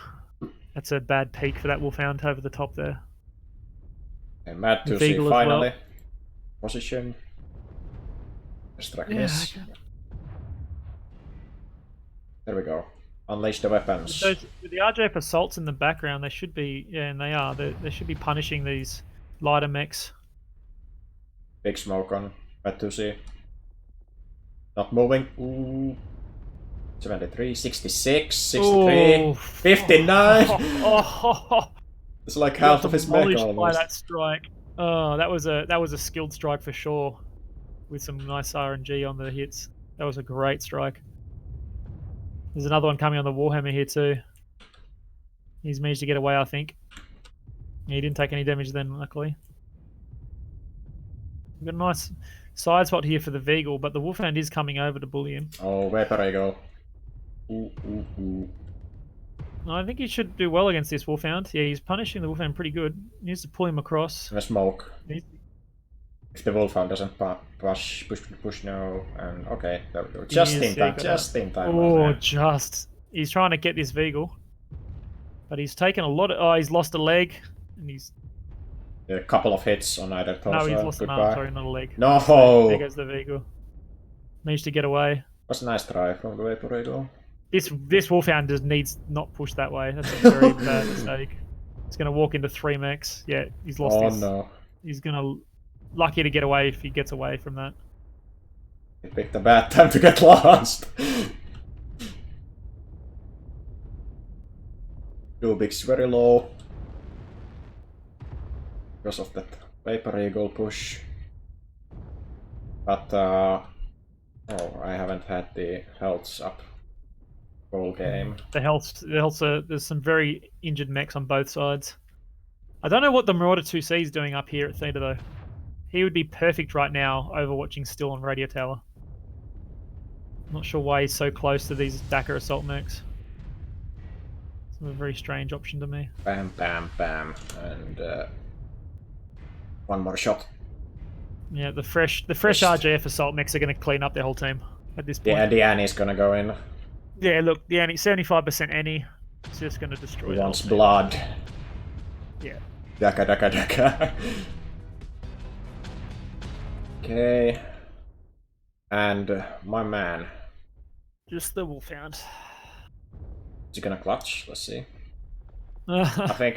That's a bad peak for that Wolfhound over the top there. And mad The to see Veagle as well. finally. Position. Strike Yeah, this. okay. There we go. Unleash the weapons. With the RJF assaults in the background, they should be, yeah, and they are. They should be punishing these lighter mechs. Big smoke on. Mad to see. Not moving. Ooh. 73, 66, 63, Oh, 59! oh, It's like got half of his mech demolished by almost. that strike. Oh, that was a skilled strike for sure, with some nice RNG on the hits. That was a great strike. There's another one coming on the Warhammer here too. He's managed to get away, I think. He didn't take any damage then, luckily. We've got a nice side spot here for the Veagle, but the Wolfhound is coming over to bully him. Oh, Vapor Eagle. Ooh, ooh, ooh. I think he should do well against this Wolfhound. Yeah, he's punishing the Wolfhound pretty good. He needs to pull him across. And a smoke. If the Wolfhound doesn't push no, and okay, there we go. Just in time, just in time. Oh, just. He's trying to get this Veagle. But he's taken a lot of... Oh, he's lost a leg. And he's... A couple of hits on either torso. No, he's lost an arm, sorry, not a leg. No! There goes the Veagle. Managed to get away. Was a nice try from the Vapor Eagle. This Wolfhound just needs not push that way. That's a very bad mistake. He's going to walk into 3 mechs. Yeah, he's lost his... Oh no. He's going to... Lucky to get away if he gets away from that. He picked a bad time to get lost. Dubik's very low. Because of that Vapor Eagle push. But, oh, I haven't had the healths up whole game. The health, there's some very injured mechs on both sides. I don't know what the Marauder ToC is doing up here at Theta though. He would be perfect right now overwatching still on Radio Tower. I'm not sure why he's so close to these Dakar assault mechs. It's a very strange option to me. Bam, bam, bam, and one more shot. Yeah, the fresh RJF assault mechs are going to clean up their whole team at this point. Yeah, the Annie's gonna go in. Yeah, look, the Annie, 75% Annie. It's just going to destroy. He wants blood. Yeah. Daka, daka, daka. Okay. And my man. Just the Wolfhound. Is he gonna clutch? Let's see. I I think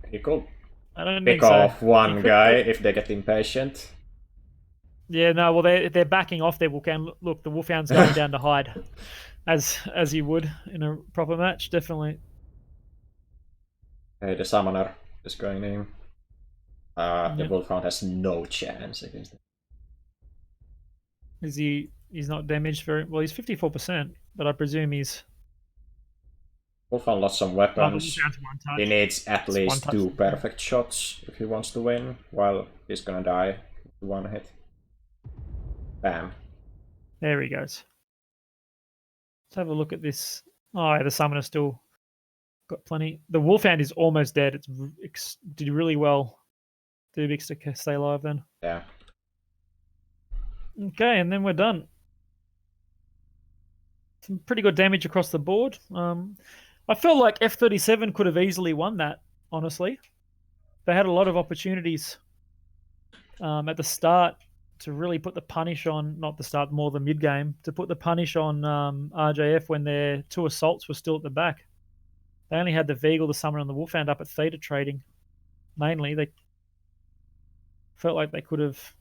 he could don't pick think so. off one guy if they get impatient. Yeah, no, well they're backing off their Wolfhound. Look, the Wolfhound's going down to hide, as you would in a proper match, definitely. Hey, the summoner is going in. The Yep. Wolfhound has no chance against it. Is he? He's not damaged very well. He's 54%, but I presume he's. Wolfhound lost some Oh, the weapons. Wolfhound's one touch. He needs at It's least one touch. 2 perfect shots if he wants to win, while he's gonna die with 1 hit. Bam. There he goes. Let's have a look at this. Oh, yeah, the summoner still got plenty. The Wolfhound is almost dead. It's did really well. Dubix to stay alive then. Yeah. Okay, and then we're done. Some pretty good damage across the board. I felt like F-37 could have easily won that, honestly. They had a lot of opportunities at the start to really put the punish on, not the start, more the mid-game, to put the punish on RJF when their 2 assaults were still at the back. They only had the Veagle, the Summoner, and the Wolfhound up at Theta trading. Mainly, they felt like they could have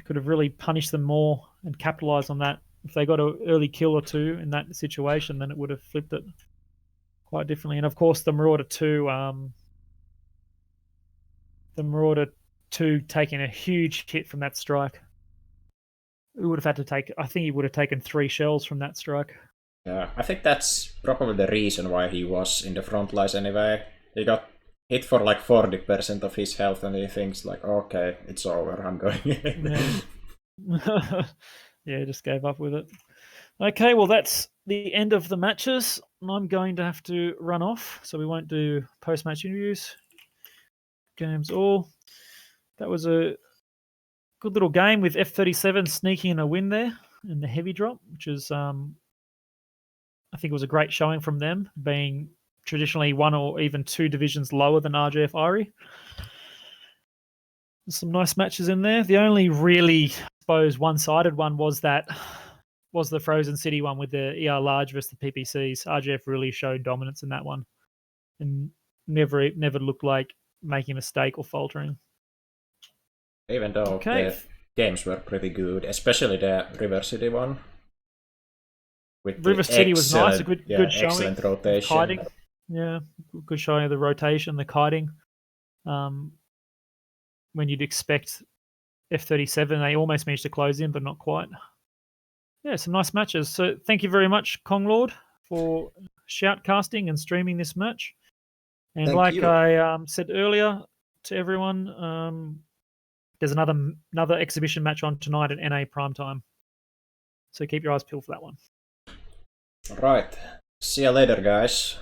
really punished them more and capitalized on that. If they got an early kill or 2 in that situation, then it would have flipped it quite differently. And of course, the Marauder 2, taking a huge hit from that strike. He would have had to take. I think he would have taken 3 shells from that strike. Yeah, I think that's probably the reason why he was in the front lines anyway. He got hit for like 40% of his health and he thinks like, okay, it's over, I'm going in. Yeah. Yeah, just gave up with it. Okay, well that's the end of the matches. I'm going to have to run off, so we won't do post-match interviews. Games all. That was a good little game with F37 sneaking in a win there in the heavy drop, which is, I think it was a great showing from them, being traditionally 1 or even 2 divisions lower than RJF Irie. There's some nice matches in there. The only really, I suppose, one-sided one was the Frozen City one with the ER Large versus the PPCs. RJF really showed dominance in that one and never looked like making a mistake or faltering. Even though the games were pretty good, especially the River City one. With River City was nice, a good showing. Excellent rotation. Kiting. Yeah, good showing of the rotation, the kiting. When you'd expect F37, they almost managed to close in, but not quite. Yeah, some nice matches. So thank you very much, Konglord, for shoutcasting and streaming this match. And thank like you. I said earlier to everyone, there's another exhibition match on tonight at NA primetime. So keep your eyes peeled for that one. All right. See you later, guys.